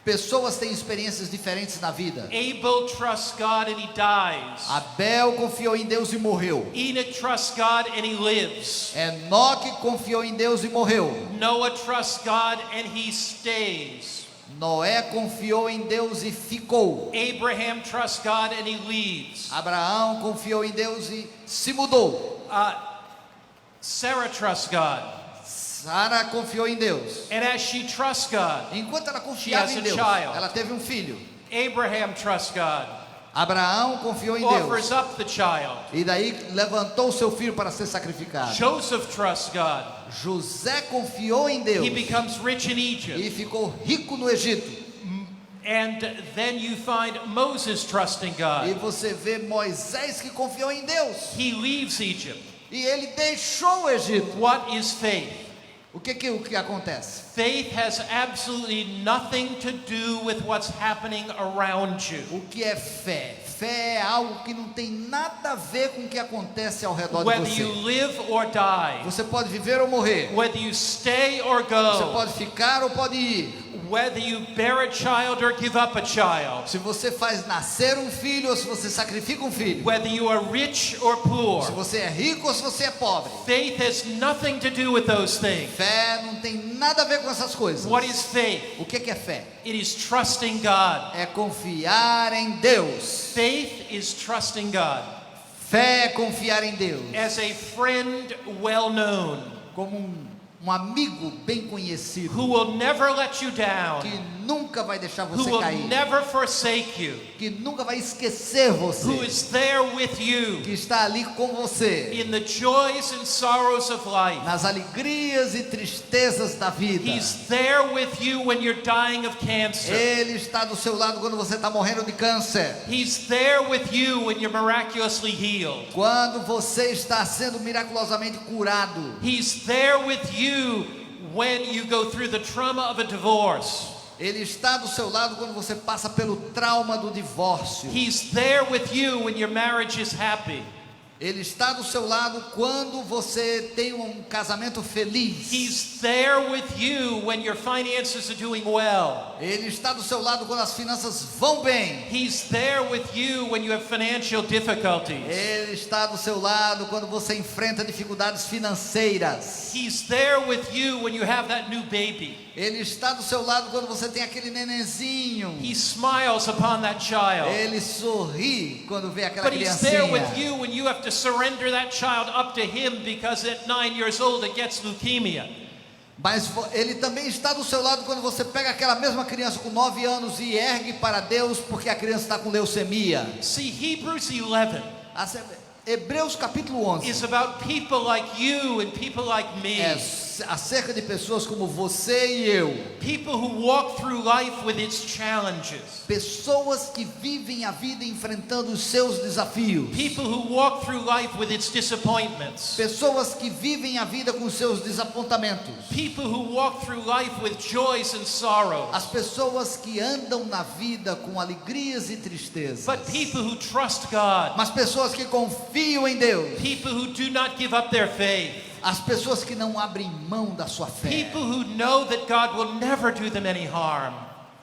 Pessoas têm experiências diferentes na vida. Abel trusts God and he dies. Abel confiou em Deus e morreu. Enoch trusts God and he lives. Enoque confiou em Deus e morreu. Noah trusts God and he stays. Noé confiou em Deus e ficou. Abraham trusts God and he leaves. Abraão confiou em Deus e se mudou. Sarah trusts God. Sara confiou em Deus. And as she trusts God, Enquanto ela confiava she has em a Deus, child. ela teve um filho. Abraham trusts God, Abraão confiou em offers Deus. up the child. E daí levantou seu filho para ser sacrificado. Joseph trusts God. José confiou em Deus He becomes rich in Egypt. e ficou rico no Egito. And then you find Moses trusting God. E você vê Moisés que confiou em Deus. He leaves Egypt. E ele deixou o Egito. What is faith? O que acontece? Faith has absolutely nothing to do with what's happening around you. O que é fé? Fé é algo que não tem nada a ver com o que acontece ao redor de Whether você. you live or die, Você pode viver ou morrer. whether you stay or Você go, pode ficar ou pode ir. whether you bear a child or give up a child, Se você faz nascer um filho ou se você sacrifica um filho. whether you are rich or poor, Se você é rico ou se você é pobre. faith has nothing to do with those things. Fé não tem nada a ver com essas coisas. What is faith? O que é fé? It is trusting God. É confiar em Deus. Faith is trusting God. Fé é confiar em Deus. As a friend well known, Como um amigo bem conhecido. who will never let you down, Que nunca vai deixar who você will cair. never forsake you, Que nunca vai esquecer who você. is there with you Que está ali com você. in the joys and sorrows of life. Nas alegrias e tristezas da vida. He's there with you when you're dying of cancer. Ele está do seu lado quando você está morrendo de câncer. He's there with you when you're miraculously healed. Quando você está sendo miraculosamente curado. He's there with you when you go through the trauma of a divorce. Ele está do seu lado quando você passa pelo trauma do divórcio. He's there with you when your marriage is happy. Ele está do seu lado quando você tem um casamento feliz. He's there with you when your finances are doing well. Ele está do seu lado quando as finanças vão bem. He's there with you when you have financial difficulties. Ele está do seu lado quando você enfrenta dificuldades financeiras. He's there with you when you have that new baby. Ele está do seu lado quando você tem aquele nenenzinho. He smiles upon that child. Ele sorri quando vê aquela But he's there with criancinha. you when you have to surrender that child up to him because at 9 years old it gets leukemia. Mas ele também está do seu lado quando você pega aquela mesma criança com 9 anos e ergue para Deus porque a criança está com leucemia. See, Hebrews 11 Hebreus capítulo 11 is about people like you and people like me. é acerca de pessoas como você e eu. People who walk through life with its challenges. Pessoas que vivem a vida enfrentando os seus desafios. People who walk through life with its disappointments. Pessoas que vivem a vida com seus desapontamentos. People who walk through life with joys and sorrows. As pessoas que andam na vida com alegrias e tristezas. But people who trust God. Mas pessoas que confiam em Deus. People who do not give up their faith. As pessoas que não abrem mão da sua fé. People who know that God will never do them any harm.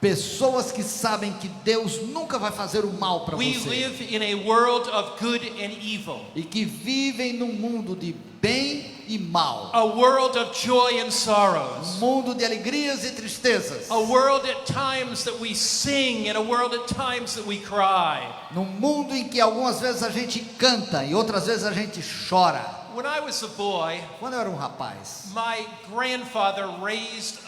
Pessoas que sabem que Deus nunca vai fazer o mal para We você. live in a world of good and evil. E que vivem num mundo de bem e mal. A world of joy and sorrows. Mundo de alegrias e tristezas. A world at times that we sing and a world at times that we cry. Num mundo em que algumas vezes a gente canta e outras vezes a gente chora. When I was a boy, Quando eu era um rapaz, my grandfather raised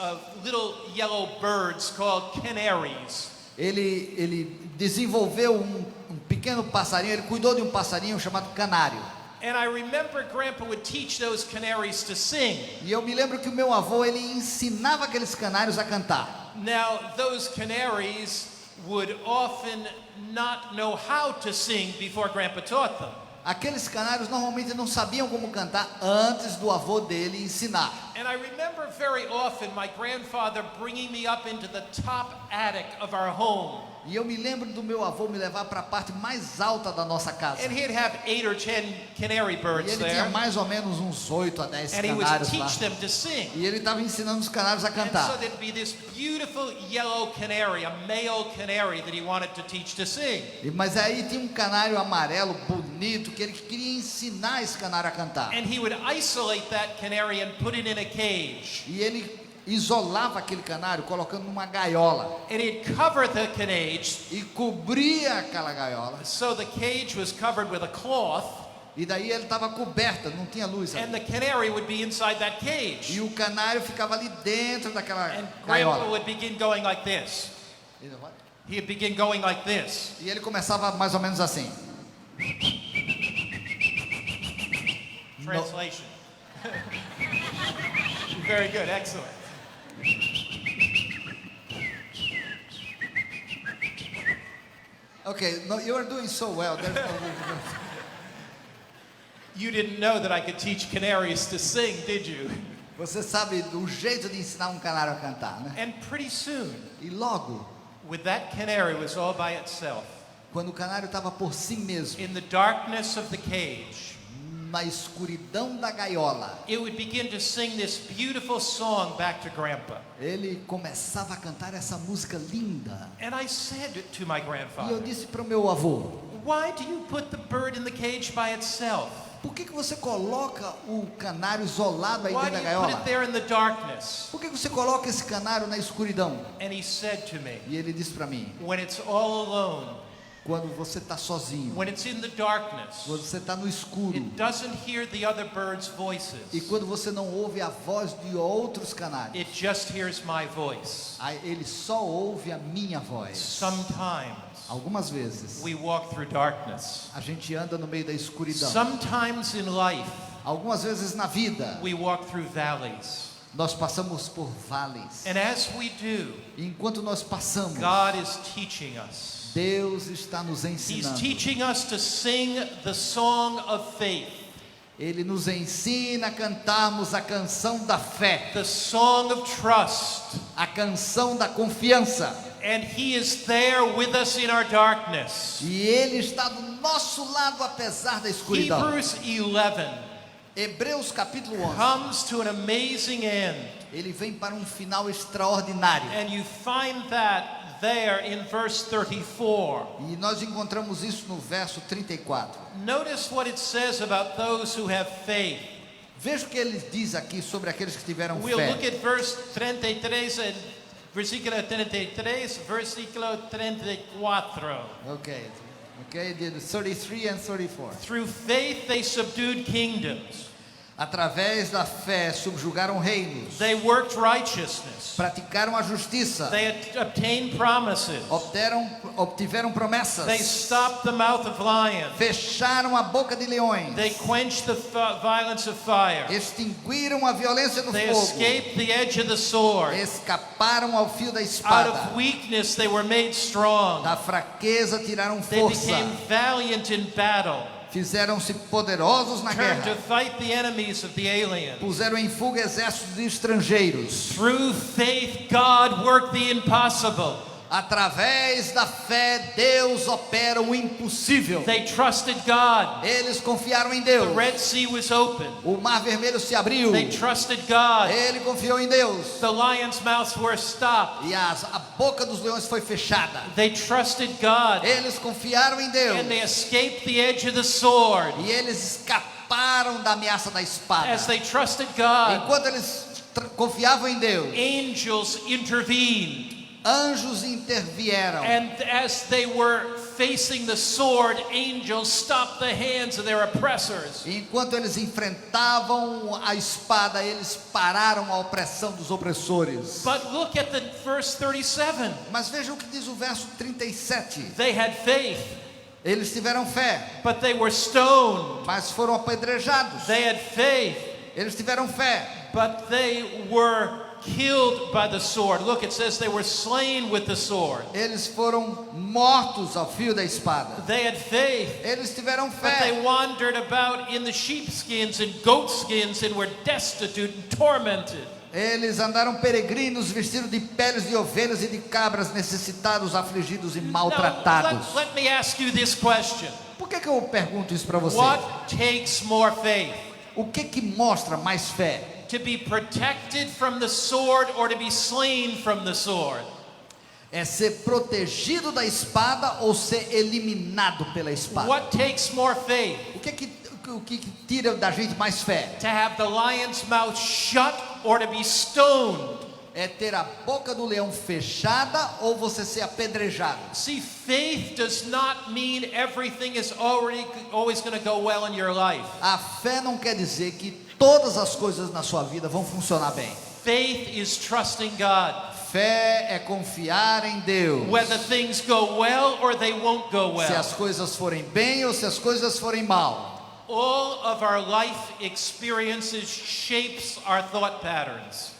little yellow birds called canaries. ele desenvolveu um pequeno passarinho, ele cuidou de um passarinho chamado canário. And I remember Grandpa would teach those canaries to sing. E eu me lembro que o meu avô, ele ensinava aqueles canários a cantar. Now, those canaries would often not know how to sing before Grandpa taught them. Aqueles canários normalmente não sabiam como cantar antes do avô dele ensinar. And I remember very often my grandfather bringing me up into the top attic of our home. E eu me lembro do meu avô me levar para a parte mais alta da nossa casa. And he'd have 8 or 10 canary E birds ele tinha there. mais ou menos uns 8 a 10 And he would canários lá. teach them to sing. E ele estava ensinando os canários a And so cantar. there'd be this beautiful yellow canary, a male canary that he wanted to teach to sing. Mas aí tinha um canário amarelo bonito que ele queria ensinar esse canário a cantar. And he would isolate that canary and put it in a cage. E ele isolava aquele canário colocando numa gaiola And he'd cover the cage, e cobria aquela gaiola. so the cage was covered with a cloth, E daí ele estava coberta, não tinha luz ali. and the canary would be inside that cage. E o canário ficava ali dentro daquela And Grandpa gaiola. would begin going like this. He'd begin going like this. E ele começava mais ou menos assim. Translation. Very good, excellent. Okay, no, you are doing so well. You didn't know that I could teach canaries to sing, did you? Você sabe o jeito de ensinar um canário a cantar, né? And pretty soon, E logo, when that canary was all by itself, quando o canário estava por si mesmo, in the darkness of the cage, na escuridão da gaiola, it would begin to sing this beautiful song back to Grandpa. ele começava a cantar essa música linda. And I said to my E eu grandfather, disse para o meu avô: why do you put the bird in the cage by itself? por que você coloca o canário isolado aí Why dentro do da you put gaiola? it there in the darkness? Por que você coloca esse canário na escuridão? And he said to me, E ele disse para mim: when it's all alone, quando você está sozinho, when it's in the darkness, quando você está no escuro, it doesn't hear the other birds' e voices. quando você não ouve a voz de outros canários, It just hears my voice. aí ele só ouve a minha voz. Sometimes Algumas vezes we walk through darkness. a gente anda no meio da escuridão. Sometimes in life Algumas vezes na vida we walk through valleys. nós passamos por vales. And as we do, E enquanto nós passamos, God is teaching us. Deus está nos He's ensinando. teaching us to sing the song of faith, Ele nos ensina a cantarmos a canção da fé, the song of trust. a canção da confiança. And He is there with us in our darkness. E Ele está do nosso lado apesar da escuridão. Hebrews 11 Hebreus capítulo 11. comes to an amazing end. Ele vem para um final extraordinário. And you find that there in verse 34. E nós encontramos isso no verso 34. Notice what it says about those who have faith. Veja o que ele diz aqui sobre aqueles que tiveram We'll look fé. at verse 33 and versículo 33, versículo 34. Okay, the 33 and 34. Through faith they subdued kingdoms. Através da fé subjugaram reinos, They worked righteousness. praticaram a justiça, They obtained promises. obtiveram They promessas, stopped the mouth of lions. fecharam a boca de leões, They quenched the violence of fire. extinguiram a violência do They fogo, escaped the edge of the sword. escaparam ao fio da Out espada, of weakness they were made strong. da fraqueza tiraram They força, became valiant in battle. fizeram-se poderosos na Turned to guerra, fight the enemies of the aliens. puseram em fuga exércitos de estrangeiros. Through faith God worked the impossible. Através da fé, Deus opera o impossível. They trusted God. Eles confiaram em The Deus. Red Sea was open. O mar vermelho se abriu. They trusted God. Ele confiou em Deus. The lions' mouths were stopped. E a boca dos leões foi fechada. They trusted God. Eles confiaram em Deus. And they escaped the edge of the sword. E eles escaparam da ameaça da espada. As they trusted God, Enquanto eles confiavam em Deus, angels intervened. anjos intervieram. And as they were facing the sword, angels stopped the hands of their oppressors. Enquanto eles enfrentavam a espada, eles pararam a opressão dos opressores. But look at the verse 37. Mas veja o que diz o verso 37. They had faith, Eles tiveram fé, but they were stoned. mas foram apedrejados. They had faith, Eles tiveram fé, but they were killed by the sword. Look, it says they were slain with the sword. eles foram mortos ao fio da espada. They had faith, Eles tiveram but they fé, wandered about in the sheepskins and goatskins and were destitute and tormented. eles andaram peregrinos, vestidos de peles de ovelhas e de cabras, necessitados, afligidos e Now, maltratados. let me ask you this question. Por que eu pergunto isso para você? What takes more faith? O que mostra mais fé? To be protected from the sword or to be slain from the sword? É ser protegido da espada ou ser eliminado pela espada? What takes more faith? O que tira da gente mais fé? To have the lion's mouth shut or to be stoned? É ter a boca do leão fechada ou você ser apedrejado? See, faith does not mean everything is always going to go well in your life. A fé não quer dizer que todas as coisas na sua vida vão funcionar bem. Faith is trusting God. Fé é confiar em Deus. Whether things go well or they won't go Se well. as coisas forem bem ou se as coisas forem mal. All of our life experiences shapes our thought patterns.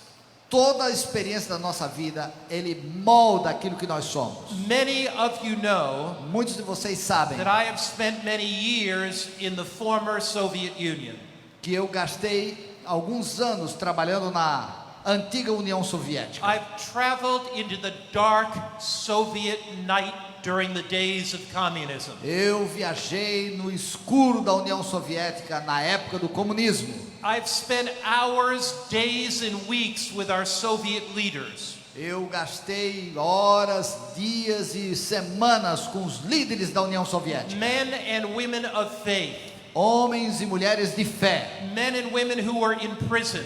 Toda a experiência da nossa vida, ele molda aquilo que nós somos. Many of you know Muitos de vocês sabem that I have spent many years in the former Soviet Union. que eu gastei alguns anos trabalhando na antiga União Soviética. I've traveled into the dark Soviet night during the days of communism. Eu viajei no escuro da União Soviética na época do comunismo. I've spent hours, days and weeks with our Soviet leaders. Eu gastei horas, dias e semanas com os líderes da União Soviética. Men and women of faith. Homens e mulheres de fé. Men and women who were in prison.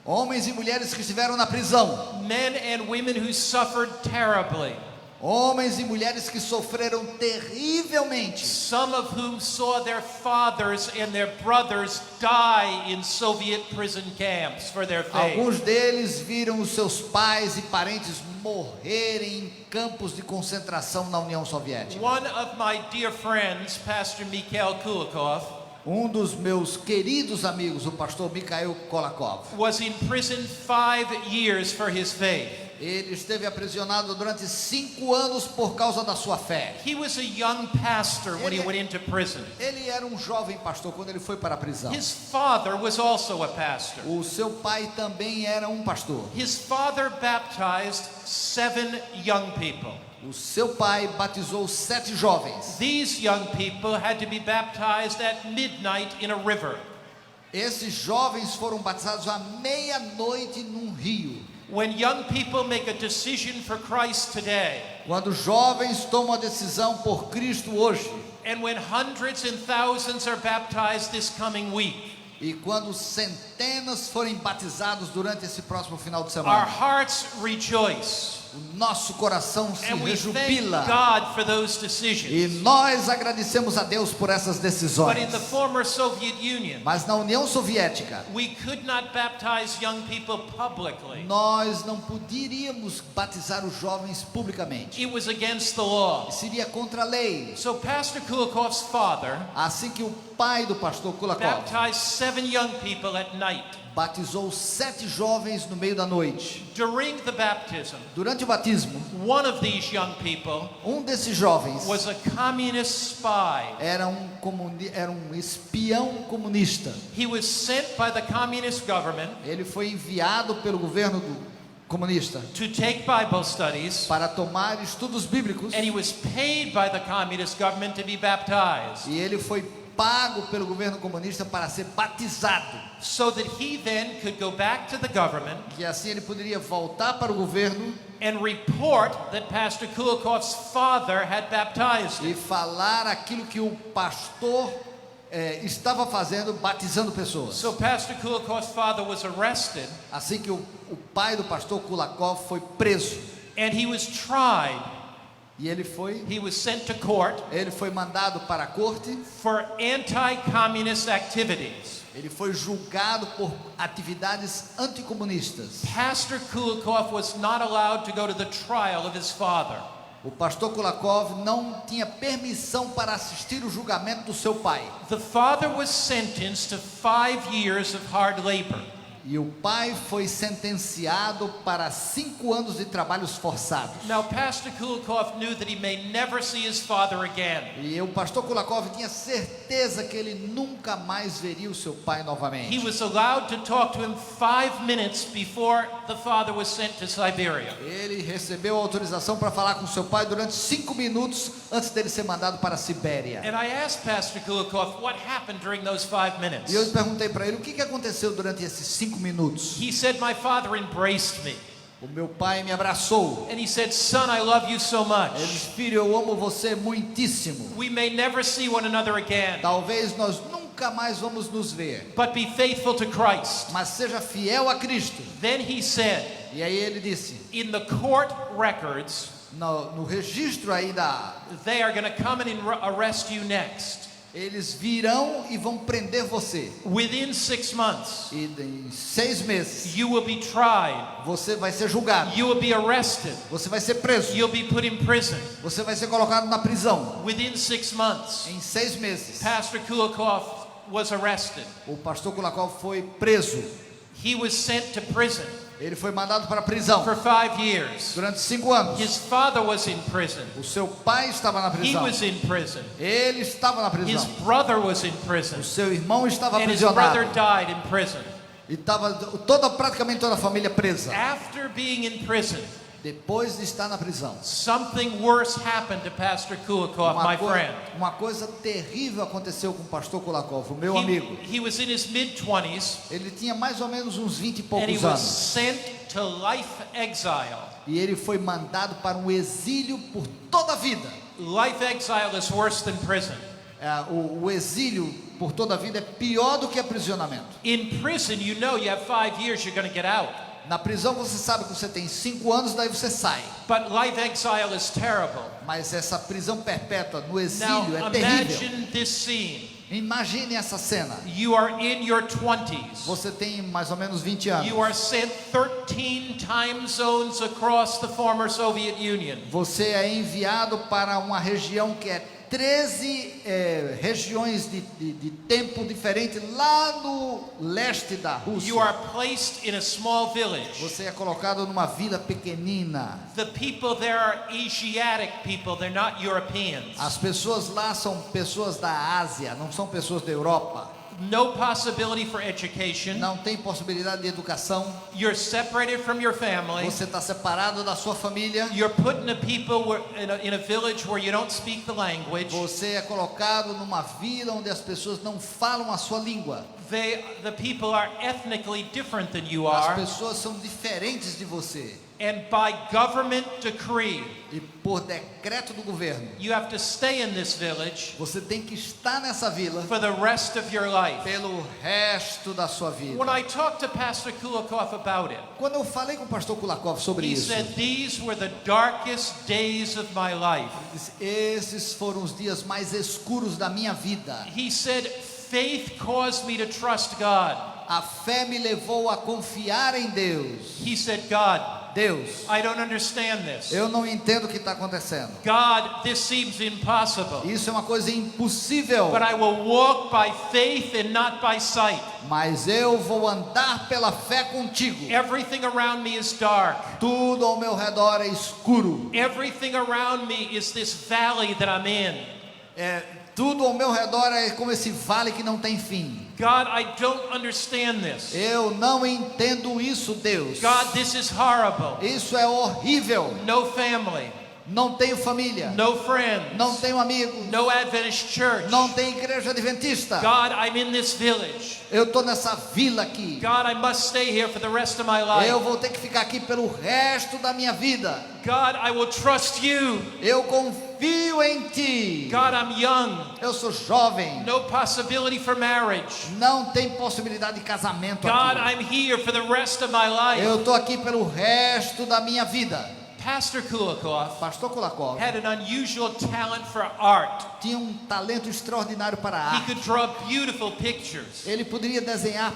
Homens e mulheres que estiveram na prisão. Men and women who suffered terribly. Homens e mulheres que sofreram terrivelmente. Some of whom saw their fathers and their brothers die in Soviet prison camps for their faith. Alguns deles viram os seus pais e parentes morrerem em campos de concentração na União Soviética. One of my dear friends, Pastor Mikhail Kulikov, Dos meus queridos amigos, o pastor Mikhail Kolakov, was in prison 5 years for his faith. ele esteve aprisionado durante 5 anos por causa da sua fé. He was a young pastor when he went into prison. Ele era um jovem pastor quando ele foi para a prisão. His father was also a pastor. O seu pai também era um pastor. His father baptized 7 young people. O seu pai batizou 7 jovens. These young people had to be baptized at midnight in a river. Esses jovens foram batizados à meia-noite num rio. When young people make a decision for Christ today, Quando jovens tomam a decisão por Cristo hoje, and when hundreds and thousands are baptized this coming week, e quando centenas forem batizados durante esse próximo final de our semana, hearts rejoice. o nosso coração se And we thank rejubila. God for those E decisions. nós agradecemos a Deus por essas But decisões. in the former Soviet Union, Mas na União Soviética, we could not baptize young people publicly. nós não poderíamos batizar os jovens publicamente. It was against the law. Seria contra a lei. So Pastor Kulikov's father Assim que o pai do pastor Kulakov baptized 7 young people at night. batizou 7 jovens no meio da noite. During the baptism, Durante o batismo, one of these young people desses jovens was a communist spy. era um espião comunista. He was sent by the communist government Ele foi enviado pelo governo comunista to take Bible studies, para tomar estudos bíblicos, and he was paid by the communist government to be baptized, e ele foi pago pelo governo comunista para ser batizado, so that he then could go back to the government que assim ele poderia voltar para o governo and report that Pastor Kulikov's father had baptized e him. falar aquilo que o pastor estava fazendo, batizando pessoas. So Pastor Kulikov's father was arrested, Assim que o pai do pastor Kulakov foi preso and he was tried. e ele foi Sent to court mandado para a corte, for anti-communist activities. ele foi julgado por atividades anticomunistas. Pastor Kulikov was not allowed to go to the trial of his father. O pastor Kulakov não tinha permissão para assistir o julgamento do seu pai. The father was sentenced to 5 years of hard labor. E o pai foi sentenciado para 5 anos de trabalhos forçados. Now, Pastor Kulikov knew that he may never see his father again. E o pastor Kulakov tinha certeza que ele nunca mais veria o seu pai novamente. He was allowed to talk to him 5 minutes before the father was sent to Siberia. Ele recebeu autorização para falar com seu pai durante 5 minutos antes dele ser mandado para a Sibéria. And I asked Pastor Kulikov what happened during those 5 minutes. E eu perguntei para ele o que aconteceu durante esses 5 minutos. He said, "My father embraced me." O meu pai me abraçou. And he said, "Son, I love you so much. Ele disse, filho, eu amo você muitíssimo. We may never see one another again, Talvez nós nunca mais vamos nos ver, but be faithful to Christ." mas seja fiel a Cristo. Then he said, E aí ele disse, in the court records, no registro aí they are going to come and arrest you next. eles virão e vão prender você. Within 6 months, E em 6 meses you will be tried. você vai ser julgado. You will be arrested. Você vai ser preso. You'll be put in prison. Você vai ser colocado na prisão. Within 6 months, Em 6 meses, Pastor Kulikov was arrested. o pastor Kulakov foi preso. He was sent to prison Ele foi mandado para a prisão for 5 years. durante 5 anos. His father was in prison. O seu pai estava na He prisão. was in prison. Ele estava na His prisão. brother was in prison. O seu irmão estava And his brother aprisionado. died in prison. E estava praticamente toda a família presa. After being in prison, Depois de estar na prisão, something worse happened to Pastor Kulikov, my friend. uma coisa terrível aconteceu com o pastor Kulakov, o meu He, amigo. he was in his mid-20s, Ele tinha mais ou menos uns 20 e and he poucos was anos. sent to life exile. E ele foi mandado para um exílio por toda a vida. Life exile is worse than prison. O exílio por toda a vida é pior do que aprisionamento. In prison, you know you have 5 years, you're going to get out. Na prisão você sabe que você tem 5 anos, daí você sai. But life exile is terrible. Mas essa prisão perpétua no Now, exílio é terrível. imagine this scene. Imagine essa cena. You are in your 20s. Você tem mais ou menos 20 anos. You are sent 13 time zones across the former Soviet Union. Você é enviado para uma região que é 13 regiões de tempo diferente lá no leste da Rússia. You are placed in a small village. Você é colocado numa vila pequenina. The people there are Asiatic people, they're not Europeans. As pessoas lá são pessoas da Ásia, não são pessoas da Europa. No possibility for education. Não tem possibilidade de educação. You're separated from your family. Você está separado da sua família. You're put in a village where you don't speak the language. Você é colocado numa vila onde as pessoas não falam a sua língua. The people are ethnically different than you As are. pessoas são diferentes de você. And by government decree, E por decreto do governo, you have to stay in this village você tem que estar nessa vila for the rest of your life. pelo resto da sua vida. When I talked to Pastor Kulikov about it, Quando eu falei com o pastor Kulakov sobre he isso, said, "These were the darkest days of my life." ele disse, esses foram os dias mais escuros da minha vida. He said, "Faith caused me to trust God." A fé me levou a confiar em Deus. He said, "God, Deus, I don't understand this. eu não entendo o que está acontecendo. God, this seems impossible. Isso é uma coisa impossível. But I will walk by faith and not by sight. Mas eu vou andar pela fé contigo. Everything around me is dark. Tudo ao meu redor é escuro. Everything around me is this valley that I'm in. Tudo ao meu redor é como esse vale que não tem fim. God, I don't understand this. Eu não entendo isso, Deus. God, this is horrible. Isso é horrível. No family, Não tenho família. no friends, Não tenho amigos. no Adventist church. Não tenho igreja adventista. God, I'm in this village. Eu estou nessa vila aqui. God, I must stay here for the rest of my life. Eu vou ter que ficar aqui pelo resto da minha vida. God, I will trust you. Eu confio em ti. God, I'm young. Eu sou jovem. No possibility for marriage. Não tem possibilidade de casamento God, aqui. I'm here for the rest of my life. Eu estou aqui pelo resto da minha vida. Pastor Kulikov Pastor Kulakov had an unusual talent for art. tinha um talento extraordinário para a He arte. could draw beautiful pictures. Ele poderia desenhar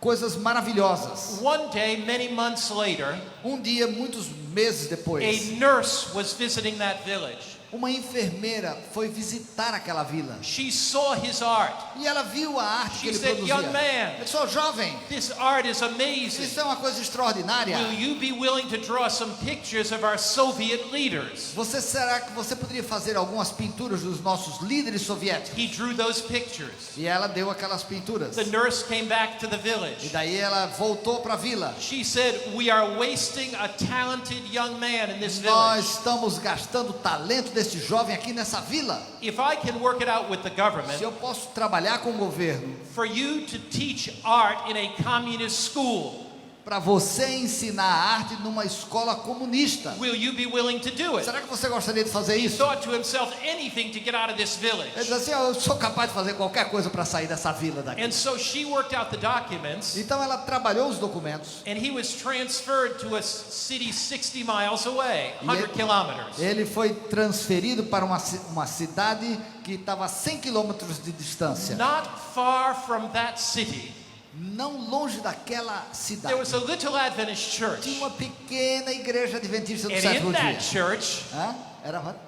coisas maravilhosas. One day, many months later, Um dia, muitos meses depois, a nurse was visiting that village. uma enfermeira foi visitar aquela vila. She saw his art. E ela viu a arte que She ele said, produzia. "Young man, Eu sou jovem. this art is amazing. Isso é uma coisa extraordinária. Will you be willing to draw some pictures of our Soviet leaders?" Será que você poderia fazer algumas pinturas dos nossos líderes soviéticos? He drew those pictures. E ela deu aquelas pinturas. The nurse came back to the E village. daí ela voltou para a vila. She said, "We are wasting a talented young man in this Nós village. estamos gastando o talento desse jovem aqui nessa vila. If I can work it out with the Se government eu posso trabalhar com o governo for you to teach art in a communist school, para você ensinar arte numa escola comunista, will you be willing to do it?" será que você gostaria de fazer He isso? thought to himself, anything to get out of this Ele village. diz assim: eu sou capaz de fazer qualquer coisa para sair dessa vila daqui. And so she worked out the documents, Então ela trabalhou os documentos. and he was transferred to a city 60 miles away, 100 kilometers. Ele foi transferido para uma cidade que estava a 100 quilômetros de distância. Not far from that city, Não longe daquela cidade. there was a little Adventist church. Tinha uma pequena igreja adventista do And sétimo in that dia. church, Hã?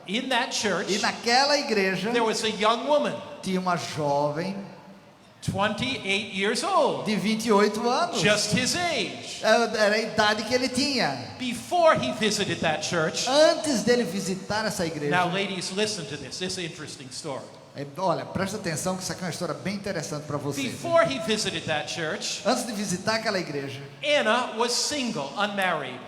in that E church, naquela igreja there was a young woman, tinha uma jovem 28 years old, de 28 anos. just his age. Era a idade que ele tinha. Before he visited that church, Antes dele visitar essa igreja. now ladies, listen to this. This is an interesting story. Olha, presta atenção que isso aqui é uma história bem interessante para você. Before he visited that church, Antes de visitar aquela igreja, Anna was single, unmarried.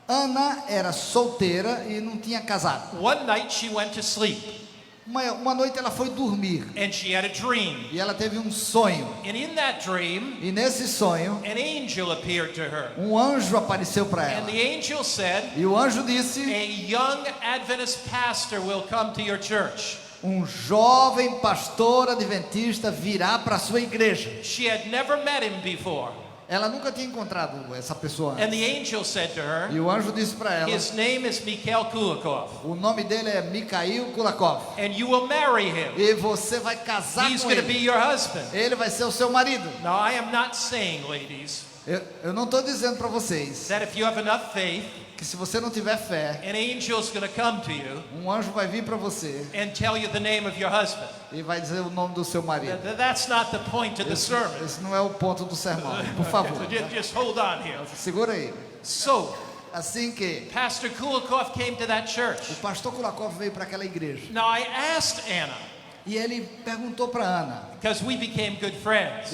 Ana era solteira e não tinha casado. One night she went to sleep, Uma noite ela foi dormir and she had a dream. e ela teve um sonho. And in that dream, E nesse sonho, an angel appeared to her. um anjo apareceu para And ela. the angel said, E o anjo disse: "A young Adventist pastor will come to your church." um jovem pastor adventista virá para a sua igreja. She had never met him before. Ela nunca tinha encontrado essa pessoa And antes. the angel said to her, E o anjo disse para ela: "His name is Mikhail Kulikov, o nome dele é Mikhail Kulakov. and you will marry him. E você vai casar He's com going to be ele. your husband." Ele vai ser o seu marido. Now, I am not saying, ladies, Eu não estou dizendo para vocês that if you have enough faith, que se você não tiver fé, an angel's going to come to you um anjo vai vir para você and tell you the name of your husband. e vai dizer o nome do seu marido. That's not the point of the sermon. Esse não é o ponto do sermão. Por favor, So just hold on here. segura aí. So, Assim que Pastor Kulikov came to that o church. pastor Kulakov veio para aquela igreja Now, I asked Anna, e ele perguntou para Ana, because we became good friends.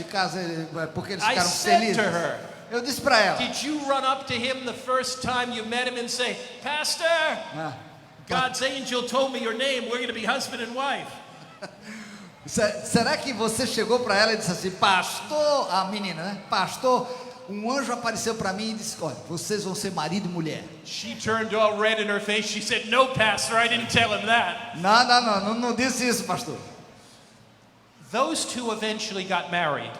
porque eles I ficaram said felizes. to her, Eu disse para ela: "Did you run up to him the first time you met him and say, Pastor, ah, God's angel told me your name. We're going to be husband and wife." será que você chegou para ela e disse assim: pastor, a menina, né? Pastor, um anjo apareceu para mim e disse: olha, vocês vão ser marido e mulher. She turned all red in her face. She said, "No, Pastor, I didn't tell him that." Não disse isso, pastor. Those two eventually got married.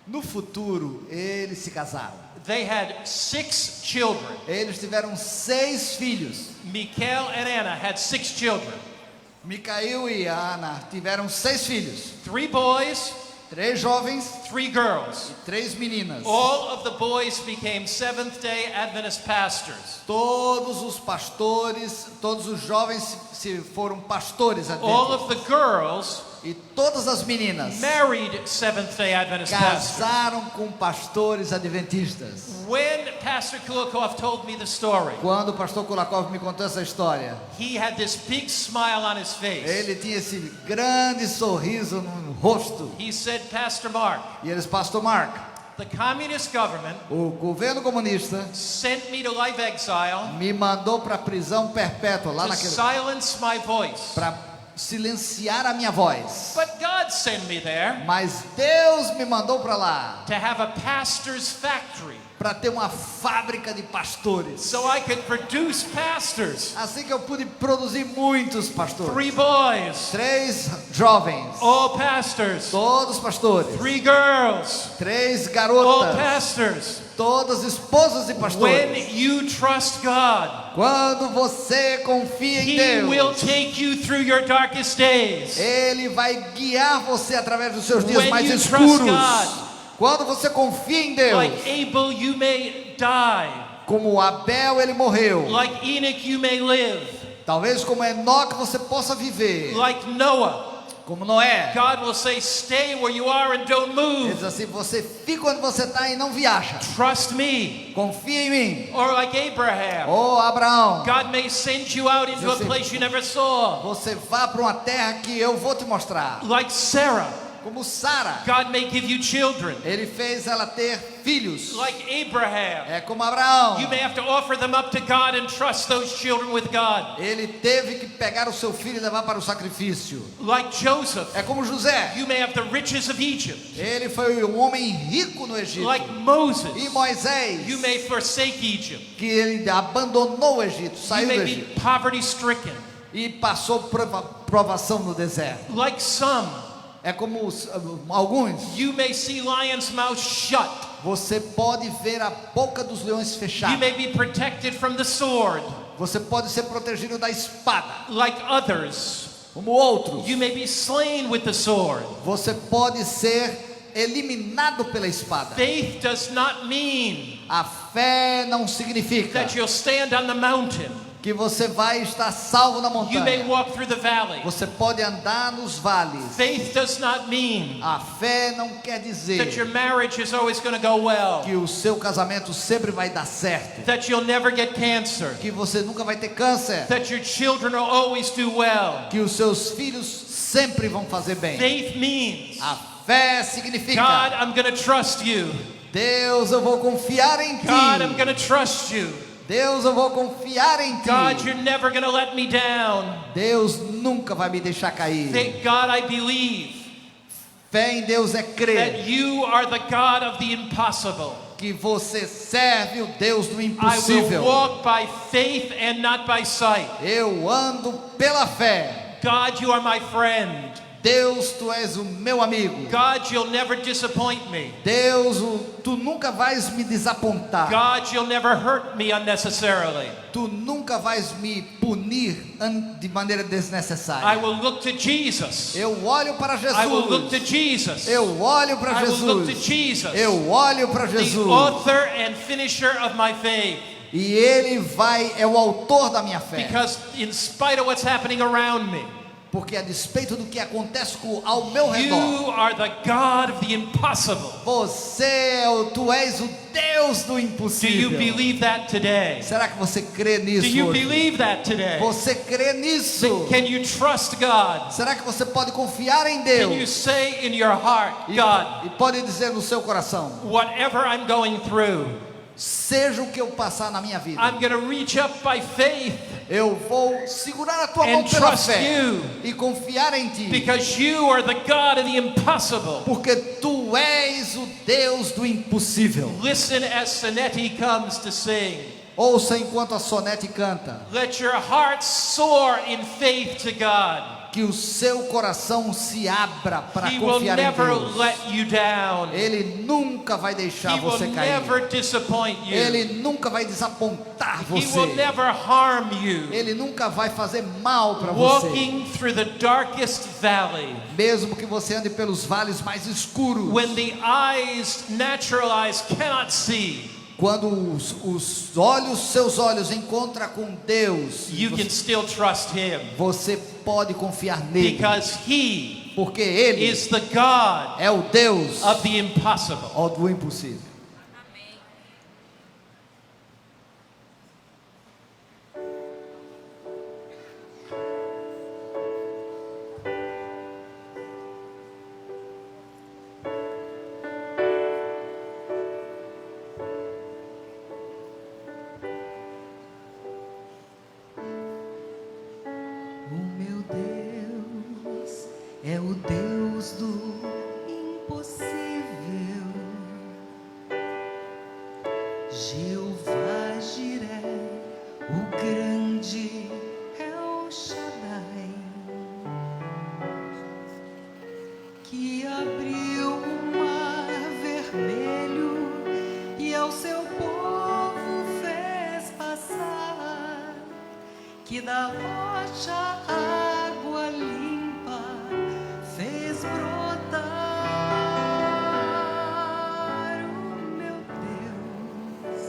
No futuro, eles se casaram. They had 6 children. Eles tiveram 6 filhos. Mikhail and Anna had 6 children. Micael e Ana tiveram 6 filhos. 3 boys, 3 jovens 3 girls. e 3 meninas. All of the boys became Seventh-day Adventist pastors. Todos os pastores, todos os jovens se foram pastores All adventistas. of the girls E todas as meninas married Seventh-day Adventist pastors. casaram com pastores adventistas. When Pastor Kulikov told me the story, Quando o pastor Kulakov me contou essa história, he had this big smile on his face. ele tinha esse grande sorriso no rosto. He said, Pastor Mark, E eles, pastor Mark, the communist government o governo comunista sent me to life exile me mandou para a prisão perpétua lá to naquele, silence my voice. para silenciar a minha voz. But God sent me there Mas Deus me mandou para lá to have a pastor's factory para ter uma fábrica de pastores. so I could produce pastors. Assim que eu pude produzir muitos pastores. 3 boys, 3 jovens, all pastors. todos pastores. 3 girls, 3 all garotas, pastors. todas esposas de When pastores. you trust God, Quando você confia em He will Deus, take you through your darkest days. Ele vai guiar você através dos seus dias When mais you trust escuros. God, Quando você confia em Deus, like Abel, you may die. como Abel ele morreu, Like Enoch, you may live. talvez como Enoque você possa viver, Like Noah, como Noé. God will say, stay where you are and don't Ele move. diz assim: você fica onde você está e não viaja. Trust me. Confia em mim. Or like Abraham, Ô Abraão, God may send you out into a place you never saw. você vá para uma terra que eu vou te mostrar. Like Sarah, Como Sara, God may give you children. ele fez ela ter filhos. Like Abraham, É como Abraão, you may have to offer them up to God and trust those children with God. ele teve que pegar o seu filho e levar para o sacrifício. Like Joseph, É como José, you may have the riches of Egypt. ele foi um homem rico no Egito. Like Moses, E Moisés, you may forsake Egypt. que ele abandonou o Egito, You saiu do may be Egito poverty stricken. e passou provação no deserto. Like some, É como alguns, you may see lions' mouths shut. você pode ver a boca dos leões You fechada. may be protected from the sword. Você pode ser protegido da espada. Like others, Como outros, you may be slain with the sword. você pode ser eliminado pela espada. Faith does not mean A fé não significa that you'll stand on the mountain. que você vai estar salvo na You may montanha. walk through the valley. Você pode andar nos vales. Faith does not mean A fé não quer that dizer your marriage is always going to go well, que o seu casamento sempre vai dar certo, that you'll never get cancer, que você nunca vai ter câncer, that your children will always do well. que os seus filhos sempre vão fazer bem. Faith means, A fé significa: God, I'm going to trust you. Deus, eu vou confiar em ti. God, I'm going to trust you. Deus, eu vou confiar em ti. God, you're never going to let me down. Deus nunca vai me deixar cair. Thank God I believe Fé em Deus é crer that you are the God of the impossible. que você serve o Deus do I will impossível. walk by faith and not by sight. Eu ando pela fé. God, you are my friend. Deus, tu és o meu amigo. God, you'll never disappoint me. Deus, tu nunca vais me desapontar. God, you'll never hurt me unnecessarily. Tu nunca vais me punir de maneira I desnecessária. will look to Jesus. Eu olho para I will look to Jesus. Jesus. Eu olho para I will look to Jesus. Jesus, Eu olho para the Jesus. author and finisher of my faith. E Ele é o autor da minha fé. Because in spite of what's happening around me, Porque a despeito do que acontece ao meu redor, you are the God of the impossible. tu és o Deus do Do you impossível. believe that today? Será que você crê Do nisso you hoje? believe that today? Você crê nisso? Can you trust God? Será que você pode confiar em Can you Deus? say in your heart, God, E pode dizer no seu coração: whatever I'm going through, seja o que eu passar na minha vida, I'm going to reach up by faith eu vou segurar a tua mão and pela trust fé you, e confiar em ti, because you are the God of the impossible. porque tu és o Deus do impossível. Listen as Sonetti comes to sing. Ouça enquanto a Sonete canta. Let your heart soar in faith to God. Que o seu coração se abra para He will confiar em never Deus. let you down. Ele nunca vai deixar He will você cair. never disappoint you. Ele nunca vai desapontar He will você. never harm you. Ele nunca vai fazer mal para você. Walking through the darkest valley, Mesmo que você ande pelos vales mais escuros. when the natural eyes cannot see, quando seus olhos encontram com Deus, you can still trust Him. você pode confiar nele, Because He porque ele is the God é o Deus of the impossible. do impossível. O meu Deus é o Deus do impossível. Jeová Jiré, o grande El Shaddai, que abriu o mar vermelho e ao seu povo fez passar, que da rocha água limpa fez brotar. O meu Deus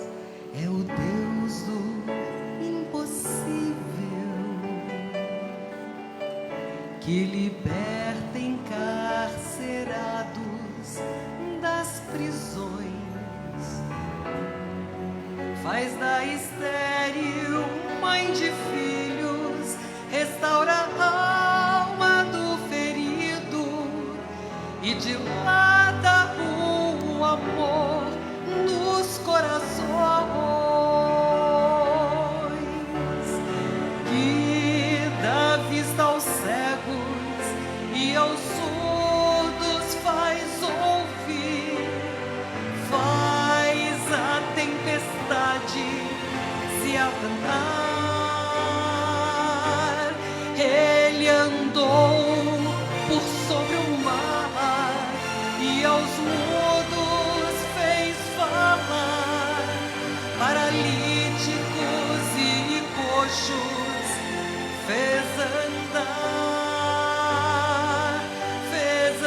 é o Deus do impossível, que liberta encarcerados das prisões, faz da estéril mãe de filhos, restaura a alma do ferido e dilata o amor nos corações, que dá vista aos cegos e aos surdos faz ouvir, faz a tempestade se abanar. Ele andou por sobre o mar e aos mudos fez falar, paralíticos e coxos fez andar, fez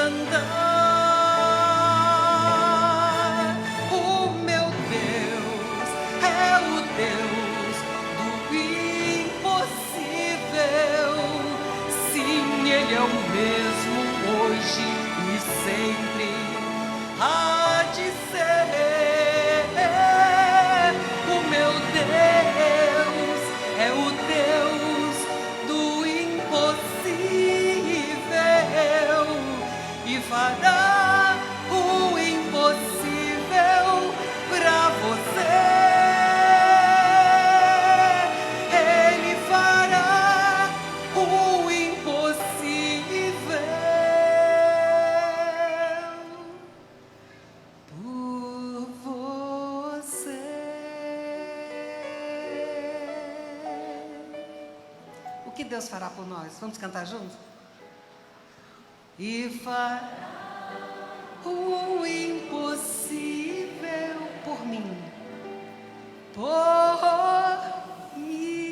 andar. O meu Deus é o Deus do impossível. Sim, Ele é o mesmo hoje e sempre há de ser. O meu Deus é o Deus do impossível e fará o impossível pra você. Ele fará o impossível por você. O que Deus fará por nós? Vamos cantar juntos? E fará o impossível por mim, por mim.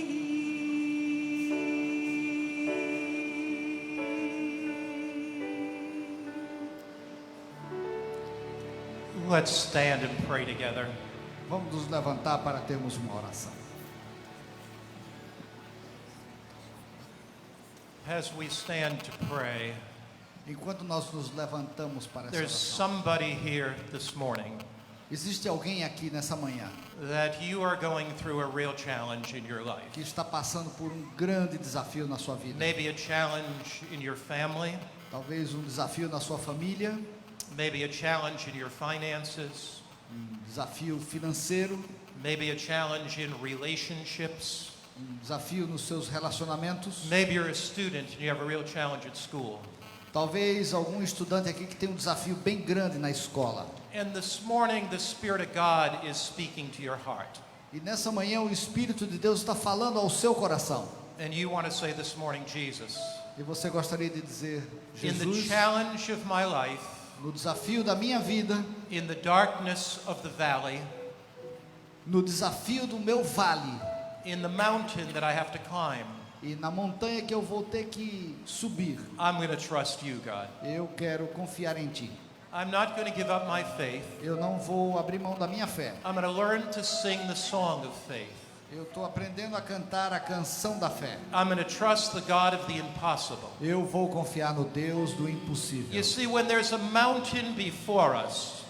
Let's stand and pray together. Vamos nos levantar para termos uma oração. As we stand to pray, Enquanto nós nos levantamos para essa there's oração, somebody here this morning existe alguém aqui nessa manhã that you are going through a real challenge in your life. que está passando por um grande desafio na sua vida. Maybe a challenge in your family, Talvez um desafio na sua família, maybe a challenge in your finances, desafio financeiro, maybe a challenge in relationships. desafio nos seus relacionamentos. Maybe you're a student and you have a real challenge at school. Talvez algum estudante aqui que tem um desafio bem grande na escola. And this morning, the Spirit of God is speaking to your heart. E nessa manhã o Espírito de Deus está falando ao seu coração. And you want to say this morning, Jesus, E você gostaria de dizer, in the Jesus, challenge of my life, no desafio da minha vida, in the darkness of the valley, no desafio do meu vale in the mountain that I have to climb, e na montanha que eu vou ter que subir, I'm going to trust you, God. eu quero confiar em Ti. I'm not going to give up my faith. Eu não vou abrir mão da minha fé. I'm going to learn to sing the song of faith. Eu estou aprendendo a cantar a canção da fé. I'm going to trust the God of the impossible. Eu vou confiar no Deus do impossível. You see, when there's a mountain before us,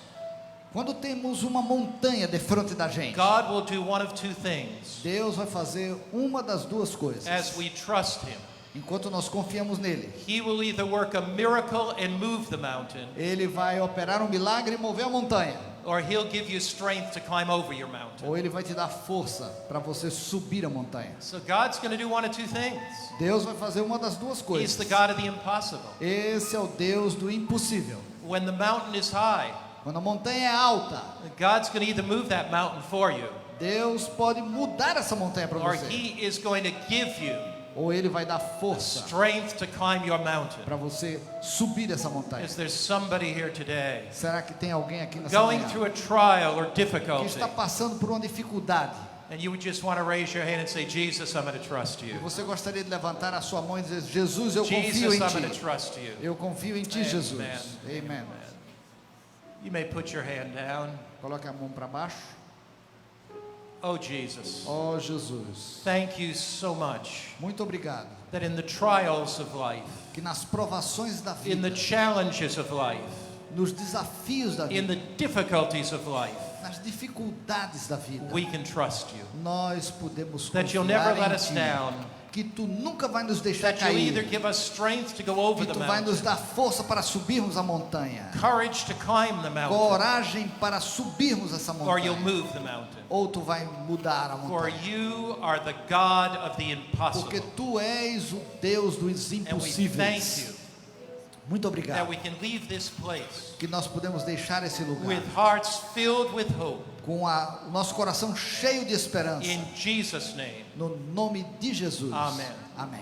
Quando temos uma montanha de frente da gente, God will do one of two things Deus vai fazer uma das duas coisas. as we trust Him. Enquanto nós confiamos nele, He will either work a miracle and move the mountain, ele vai operar um milagre e mover a montanha, or He'll give you strength to climb over your mountain. ou ele vai te dar força para você subir a montanha. So God's going to do one of two things. Deus vai fazer uma das duas He's coisas. the God of the impossible. Esse é o Deus do impossível. When the mountain is high, Quando a montanha é alta, God's going to either move that mountain for you, Deus pode mudar essa montanha para or você, He is going to give you ou ele vai dar força strength to climb your mountain. para você subir essa montanha. Is there somebody here today Será que tem alguém aqui nessa going manhã through a trial or que difficulty, está passando por uma dificuldade? and you would just want to raise your hand and say, Jesus, I'm going to trust you. Você gostaria de levantar a sua mão e dizer: Jesus, eu confio Jesus, em I'm going to ti. trust you. Eu confio em ti, Amen. Jesus. Amen. You may put your hand down. Coloque a mão para baixo. Oh, Jesus, Oh, Jesus. thank you so much Muito obrigado. that in the trials of life, Que nas provações da in the vida, challenges of life, nos desafios da in vida, the difficulties of life, nas dificuldades da vida, we can trust you. nós podemos That you'll never confiar let em us ti. down. Que tu nunca vai nos deixar That you'll either cair. give us strength to go over Que the tu vai nos mountain, dar força para subirmos a montanha. courage to climb the mountain, Coragem para subirmos essa or you'll montanha. move the mountain. Ou tu vai mudar a For montanha. you are the God of the Porque impossible. tu és o Deus dos And we thank impossíveis. you Muito that obrigado. we can leave this place Que nós podemos deixar esse lugar with hearts filled with hope. com o nosso coração cheio de esperança. In Jesus' name. No nome de Jesus. Amém. Amém.